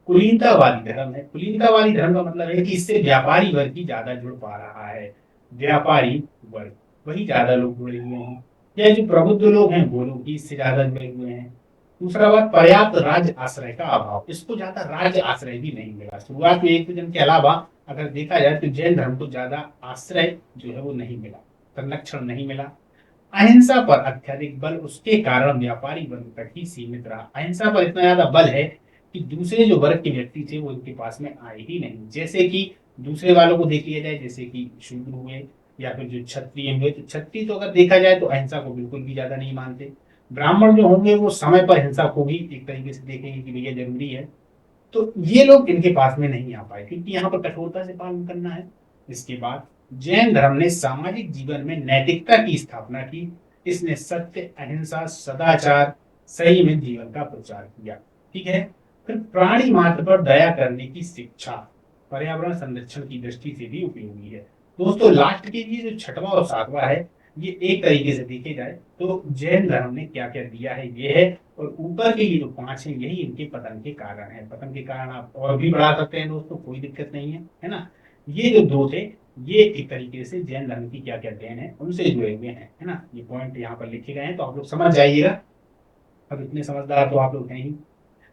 कुलीनतावादी धर्म है, कुलीनतावादी धर्म का मतलब है कि इससे व्यापारी वर्ग ही ज्यादा जुड़ पा रहा है, व्यापारी वर्ग वही ज्यादा लोग जुड़े हुए हैं, या जो प्रबुद्ध लोग हैं वो लोग ही इससे ज्यादा जुड़े हुए हैं। दूसरा बात, पर्याप्त राज्य आश्रय का अभाव, इसको ज्यादा राज्य आश्रय भी नहीं मिला। शुरुआत में एक जन के अलावा अगर देखा जाए तो जैन धर्म को ज्यादा आश्रय जो है वो नहीं मिला, संरक्षण नहीं मिला। अहिंसा पर अत्यधिक बल, उसके कारण व्यापारी वर्ग तक ही सीमित रहा। अहिंसा पर इतना ज्यादा बल है कि दूसरे जो वर्ग के व्यक्ति थे वो इनके पास में आए ही नहीं, जैसे कि दूसरे वालों को देख लिया जाए, जैसे कि शूद्र हुए या फिर जो क्षत्रिय हुए, तो क्षत्रिय तो अगर देखा जाए तो अहिंसा को बिल्कुल भी ज्यादा नहीं मानते। ब्राह्मण जो होंगे वो समय पर हिंसा को भी एक तरीके से देखेंगे कि भैया जरूरी है, तो ये लोग इनके पास में नहीं आ पाए क्योंकि यहाँ पर कठोरता से पालन करना है। इसके बाद जैन धर्म ने सामाजिक जीवन में नैतिकता की स्थापना की, इसने सत्य, अहिंसा, सदाचार, सही में जीवन का प्रचार किया। ठीक है, फिर प्राणी मात्र पर दया करने की शिक्षा पर्यावरण संरक्षण की दृष्टि से भी उपयोगी है। दोस्तों लास्ट के ये जो 6वां और 7वां है, ये एक तरीके से देखे जाए तो जैन धर्म ने क्या क्या दिया है ये है, और ऊपर के ये जो 5 हैं यही इनके पतन के कारण है। पतन के कारण आप और भी बढ़ा सकते हैं दोस्तों, कोई दिक्कत नहीं है ना। ये जो 2 थे ये एक तरीके से जैन धर्म की क्या क्या देन है उनसे जुड़े हुए हैं, है ना। ये पॉइंट यहाँ पर लिखे गए हैं तो आप लोग समझ जाइएगा, अब इतने समझदार तो आप लोग हैं ही।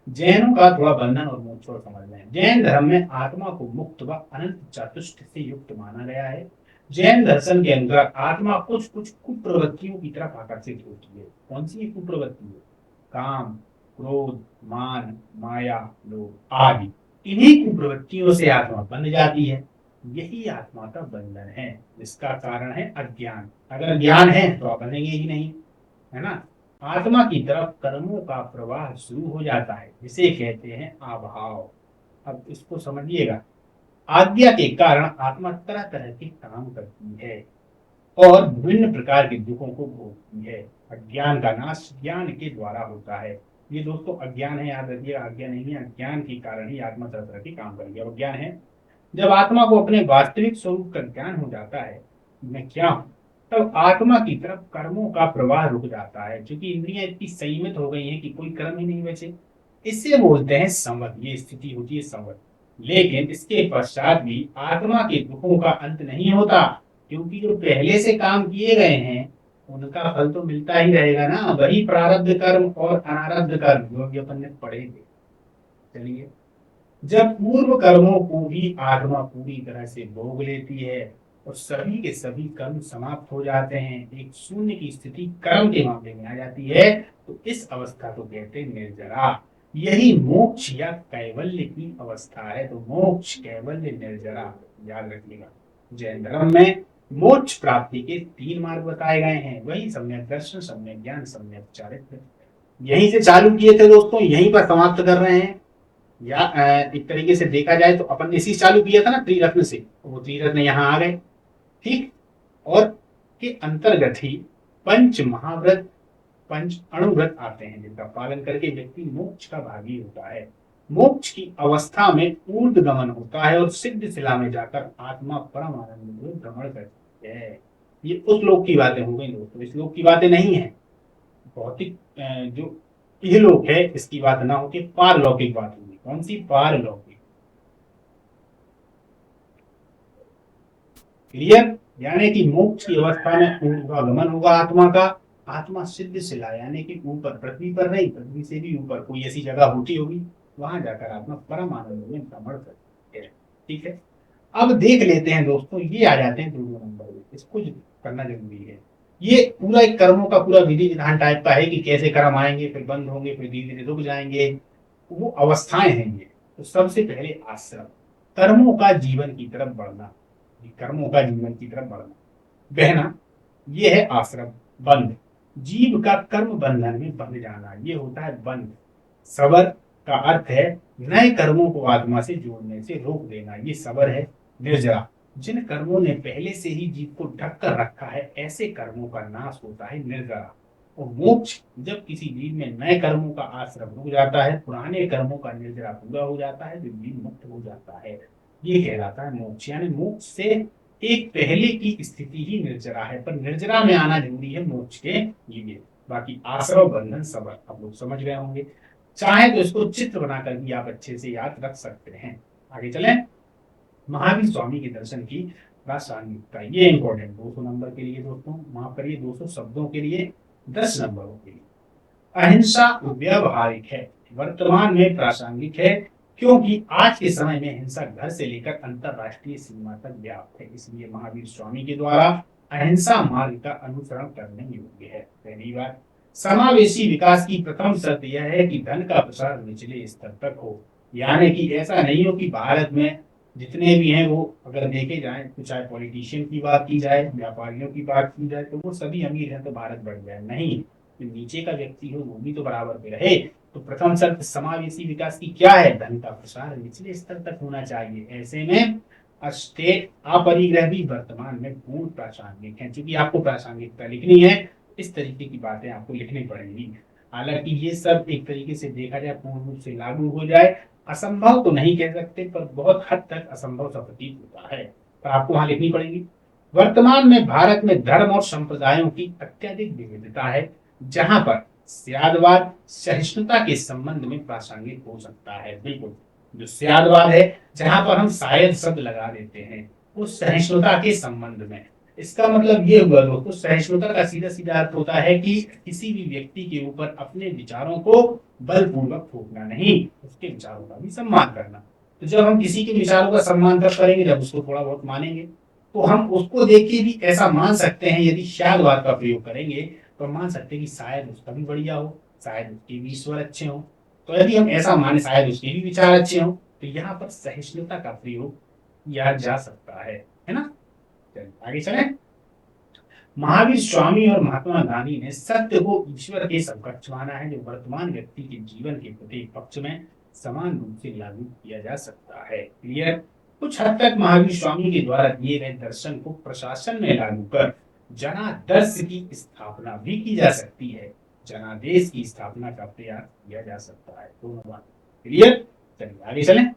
जैनों का थोड़ा बंधन और मोक्ष और समझ लें। जैन धर्म में आत्मा को मुक्त व अनंत चतुष्ट से युक्त माना गया है। जैन दर्शन के अनुसार आत्मा कुछ कुछ कुप्रवृत्तियों की तरफ आकर्षित होती है। कौन सी कुप्रवृत्ति है? काम, क्रोध, मान, माया, लोभ आदि, इन्हीं कुप्रवृत्तियों से आत्मा बंध जाती है। यही आत्मा का बंधन है, इसका कारण है अज्ञान। अगर ज्ञान है तो आप बनेंगे ही नहीं, है ना। आत्मा की तरफ कर्मों का प्रवाह शुरू हो जाता है, जिसे कहते हैं अभाव। अब इसको समझिएगा, आज्ञा के कारण आत्मा तरह तरह के काम करती है और विभिन्न प्रकार के दुखों को भोगती है। अज्ञान का नाश ज्ञान के द्वारा होता है। ये दोस्तों अज्ञान है, याद रखिएगा, आज्ञा नहीं है। अज्ञान के कारण ही आत्मा तरह तरह के काम करेगी। अब अज्ञान है, जब आत्मा को अपने वास्तविक स्वरूप का ज्ञान हो जाता है, मैं क्या हूं, तब आत्मा की तरफ कर्मों का प्रवाह रुक जाता है, क्योंकि इंद्रियां इतनी संयमित हो गई हैं कि कोई कर्म ही नहीं बचे। इससे बोलते हैं संवद, ये स्थिति होती है संवद। लेकिन इसके पश्चात भी आत्मा के दुखों का अंत नहीं होता, क्योंकि जो पहले से काम किए गए हैं उनका फल तो मिलता ही रहेगा ना, वही प्रारब्ध कर्म और अनारब्ध कर्म जो अभी अपन ने पढ़ेंगे। चलिए, जब पूर्व कर्मों को भी आत्मा पूरी तरह से भोग लेती है और सभी के सभी कर्म समाप्त हो जाते हैं, एक शून्य की स्थिति कर्म के मामले में आ जाती है, तो इस अवस्था को कहते हैं निर्जरा। यही मोक्ष या कैवल्य की अवस्था है। तो मोक्ष, कैवल्य, निर्जरा, याद रखिएगा। जैन धर्म में मोक्ष प्राप्ति के 3 मार्ग बताए गए हैं, वही सम्यक दर्शन, सम्यक ज्ञान, सम्यक चारित्र। यहीं से चालू किए थे दोस्तों, यहीं पर समाप्त कर रहे हैं। या एक तरीके से देखा जाए तो अपन ने इसी चालू किया था ना त्रिरत्न से, तो वो त्रिरत्न यहाँ आ गए। ठीक, और के अंतर्गत ही पंच महाव्रत, पंच अणुव्रत आते हैं, जिनका पालन करके व्यक्ति मोक्ष का भागी होता है। मोक्ष की अवस्था में ऊर्ध्व गमन होता है और सिद्ध शिला में जाकर आत्मा परम आनंद में भ्रमण करती है। ये उस लोक की बातें हो गई दोस्तों, इस लोक की बातें नहीं है। भौतिक जो इहलोक है इसकी बात ना होकर पारलौकिक बात होगी। कौन सी? पारलौकिक। क्लियर? यानी कि मोक्ष की अवस्था में ऊर्ध्वगमन होगा आत्मा का, आत्मा सिद्ध शिला यानी कि ऊपर, पृथ्वी पर नहीं, पृथ्वी से भी ऊपर कोई ऐसी जगह होती होगी, वहां जाकर आत्मा परम आनंद में भ्रमण करती है। ठीक है, अब देख लेते हैं दोस्तों, ये आ जाते हैं 2 नंबर में, इसको करना जरूरी है। ये पूरा एक कर्मों का पूरा विधि विधान टाइप का है कि कैसे कर्म आएंगे, फिर बंद होंगे, फिर धीरे धीरे रुक जाएंगे, वो अवस्थाएं हैं ये। तो सबसे पहले आश्रम, कर्मों का जीवन की तरफ बढ़ना, कर्मों का जीवन की तरफ बढ़ना, बहना, ये है आश्रम। बंध, जीव का कर्म बंधन में बंध जाना, ये होता है बंध। सबर का अर्थ है नए कर्मों को आत्मा से जोड़ने से रोक देना, ये सबर है। निर्जरा, जिन कर्मों ने पहले से ही जीव को ढक कर रखा है, ऐसे कर्मों का नाश होता है निर्जरा। और मोक्ष, जब किसी जीव में नए कर्मों का आश्रम रुक जाता है, पुराने कर्मों का निर्जरा पूरा हो जाता है, तो जीव मुक्त हो जाता है, ये कहलाता है मोक्ष। यानी मोक्ष से एक पहले की स्थिति ही निर्जरा है, पर निर्जरा में आना जरूरी है मोक्ष के लिए। बाकी आश्रम, बंधन, सबर आप लोग समझ गए होंगे। चाहे तो इसको चित्र बनाकर भी आप अच्छे से याद रख सकते हैं। आगे चलें, महावीर स्वामी के दर्शन की प्रासंगिकता, ये इंपॉर्टेंट 200 नंबर के लिए दोस्तों, माफ करिए 200 शब्दों के लिए, 10 नंबरों के लिए। अहिंसा व्यवहारिक है, वर्तमान में प्रासंगिक है, क्योंकि आज के समय में हिंसा घर से लेकर अंतरराष्ट्रीय सीमा तक व्याप्त है, इसलिए महावीर स्वामी के द्वारा अहिंसा मार्ग का अनुसरण करने योग्य है। पहली बात, समावेशी विकास की प्रथम शर्त यह है कि धन का प्रसार निचले स्तर तक हो, यानी कि ऐसा नहीं हो कि भारत में जितने भी हैं वो अगर देखे जाए, तो चाहे पॉलिटिशियन की बात की जाए, व्यापारियों की बात की जाए, तो वो सभी अमीर हैं तो भारत बढ़ जाए, नहीं, तो नीचे का व्यक्ति हो वो भी तो बराबर पे रहे। तो प्रथम शर्त समावेशी विकास की क्या है, धन का प्रसार निचले स्तर तक होना चाहिए। ऐसे में स्टेट अपरिग्रह भी वर्तमान में पूर्ण प्रासंगिक है। चूंकि आपको प्रासंगिकता लिखनी है, इस तरीके की बातें आपको लिखनी पड़ेंगी। हालांकि ये सब एक तरीके से देखा जाए पूर्ण रूप से लागू हो जाए, असंभव तो नहीं कह सकते, पर बहुत हद तक असंभव सा प्रतीत होता है, पर आपको वहां लिखनी पड़ेगी। वर्तमान में भारत में धर्म और संप्रदायों की अत्यधिक विविधता है, जहां पर स्यादवाद सहिष्णुता के संबंध में प्रासंगिक हो सकता है। बिल्कुल, जो स्यादवाद है, जहां पर हम शायद शब्द लगा देते हैं, उस सहिष्णुता के संबंध में, इसका मतलब ये हुआ दोस्तों, सहिष्णुता का सीधा सीधा अर्थ होता है कि किसी भी व्यक्ति के ऊपर अपने विचारों को बलपूर्वक थोपना नहीं, उसके विचारों का भी सम्मान करना। तो जब हम किसी के विचारों का सम्मान तब करेंगे जब उसको थोड़ा बहुत मानेंगे, तो हम उसको देख के भी ऐसा मान सकते हैं, यदि शायदवाद का प्रयोग करेंगे तो मान सकते हैं कि शायद उसका भी बढ़िया हो, शायद उसके भी ईश्वर अच्छे हो। तो यदि हम ऐसा माने शायद उसके भी विचार अच्छे हो, तो यहाँ पर सहिष्णुता का प्रयोग किया जा सकता है ना। चलिए आगे चलें। महावीर स्वामी और महात्मा गांधी ने सत्य को ईश्वर के समकक्ष माना है, जो वर्तमान व्यक्ति के जीवन के प्रत्येक पक्ष में समान रूप से लागू किया जा सकता है। क्लियर। कुछ हद तक महावीर स्वामी के द्वारा दिए गए दर्शन को प्रशासन में लागू कर जनादर्श की स्थापना भी की जा सकती है, जनादेश की स्थापना का प्रयास किया जा सकता है। दोनों बात क्लियर। चलिए आगे चलें।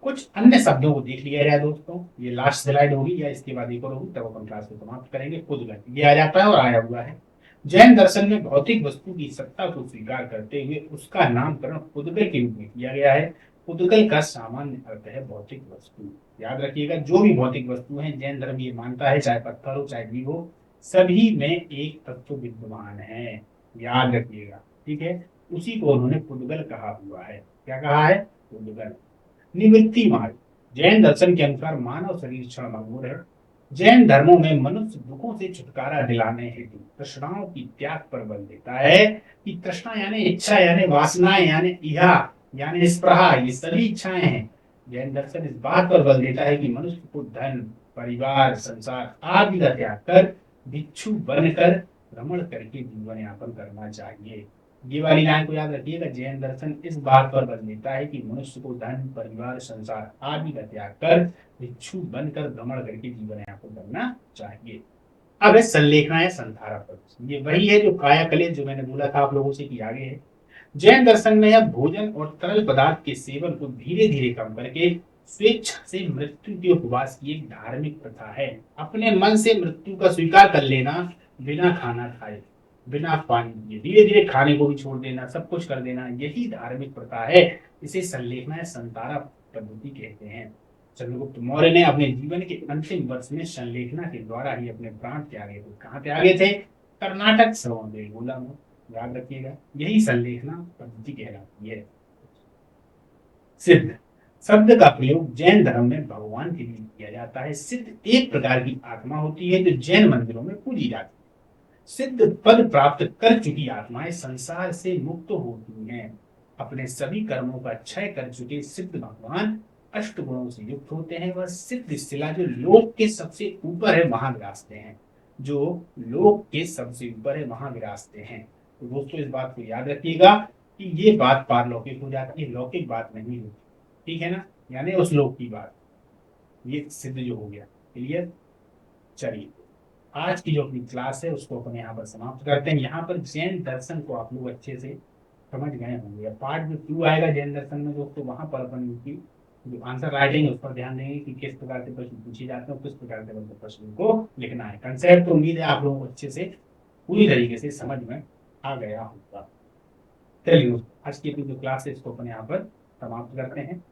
कुछ अन्य शब्दों को देख लिया जाए दोस्तों, ये लास्ट स्लाइड होगी या इसके बाद एक और होगी, तब अपन क्लास को समाप्त करेंगे। पुद्गल, ये आ जाता है और आया हुआ है। जैन दर्शन में भौतिक वस्तु की सत्ता को स्वीकार करते हुए उसका नामकरण पुद्गल के रूप में किया गया है। पुद्गल का सामान्य अर्थ है भौतिक वस्तु। याद रखिएगा, जो भी भौतिक वस्तु है, जैन धर्म ये मानता है, चाहे पत्थर हो चाहे जीव हो, सभी में एक तत्व विद्यमान है, याद रखिएगा। ठीक है, उसी को उन्होंने पुद्गल कहा हुआ है। क्या कहा है? पुद्गल। निवृत्ति मार्ग, जैन दर्शन के अनुसार मानव शरीर क्षण भंगुर है। जैन धर्मों में मनुष्य दुखों से छुटकारा दिलाने हेतु तृष्णाओं की त्याग पर बल देता है, कि तृष्णा यानी इच्छा, यानी वासनाएं, यानी इहा, यानी स्पृहा, ये सभी इच्छाएं हैं। जैन दर्शन इस बात पर बल देता है कि मनुष्य को धन, परिवार, संसार आदि का त्याग कर भिक्षु बनकर भ्रमण करके जीवन यापन करना चाहिए। ये वाली लाइन को याद रखिएगा, जैन दर्शन इस बात पर बल देता है कि मनुष्य को धन, परिवार, संसार आदि का त्याग कर भिक्षु बनकर भ्रमण करके जीवन यापन करना चाहिए। अब है संलेखना या संधारा पक्ष, ये वही है जो कायाकल्प जो मैंने बोला था आप लोगों से कि आगे है। जैन दर्शन में यह भोजन और तरल पदार्थ के सेवन को धीरे धीरे कम करके स्वेच्छा से मृत्यु के उपवास की एक धार्मिक प्रथा है। अपने मन से मृत्यु का स्वीकार कर लेना, बिना खाना खाए, बिना पानी पिए, धीरे धीरे खाने को भी छोड़ देना, सब कुछ कर देना, यही धार्मिक प्रथा है। इसे संलेखना या संतारा पद्धति कहते हैं। चंद्रगुप्त मौर्य ने अपने जीवन के अंतिम वर्ष में संलेखना के द्वारा ही अपने प्राण त्यागे थे। कहाँ त्यागे थे? कर्नाटक श्रवण बेलगोला में, याद रखिएगा, यही संलेखना पद्धति कहलाती है। सिद्ध शब्द का प्रयोग जैन धर्म में भगवान के लिए किया जाता है। सिद्ध एक प्रकार की आत्मा होती है जो जैन मंदिरों में पूजी जाती है। सिद्ध पद प्राप्त कर चुकी आत्माएं संसार से मुक्त होती हैं। अपने सभी कर्मों का क्षय कर चुके सिद्ध भगवान अष्ट गुणों से युक्त होते हैं। वह सिद्ध शिला जो लोक के सबसे ऊपर है वहां विराजते हैं, जो लोक के सबसे ऊपर है वहां विराजते हैं। तो दोस्तों इस बात को याद रखिएगा कि ये बात पारलौकिक हो जाती है, लौकिक बात नहीं होती, ठीक है ना, यानी उस लोक की बात। ये सिद्ध जो हो गया, क्लियर। चलिए आज की जो अपनी क्लास है उसको अपन यहाँ पर समाप्त करते हैं। यहाँ पर जैन दर्शन को आप लोग अच्छे से समझ गए होंगे। पार्ट जो 2 आएगा जैन दर्शन में दोस्तों, वहां पर अपन की जो आंसर राइटिंग है उस पर ध्यान देंगे कि किस प्रकार से प्रश्न पूछे जाते हैं, किस प्रकार से मतलब प्रश्न को लिखना है। कंसेप्ट तो उम्मीद है आप लोगों को अच्छे से पूरी तरीके से समझ में आ गया होगा। चलिए आज की अपनी जो क्लास है इसको अपन यहाँ पर समाप्त करते हैं।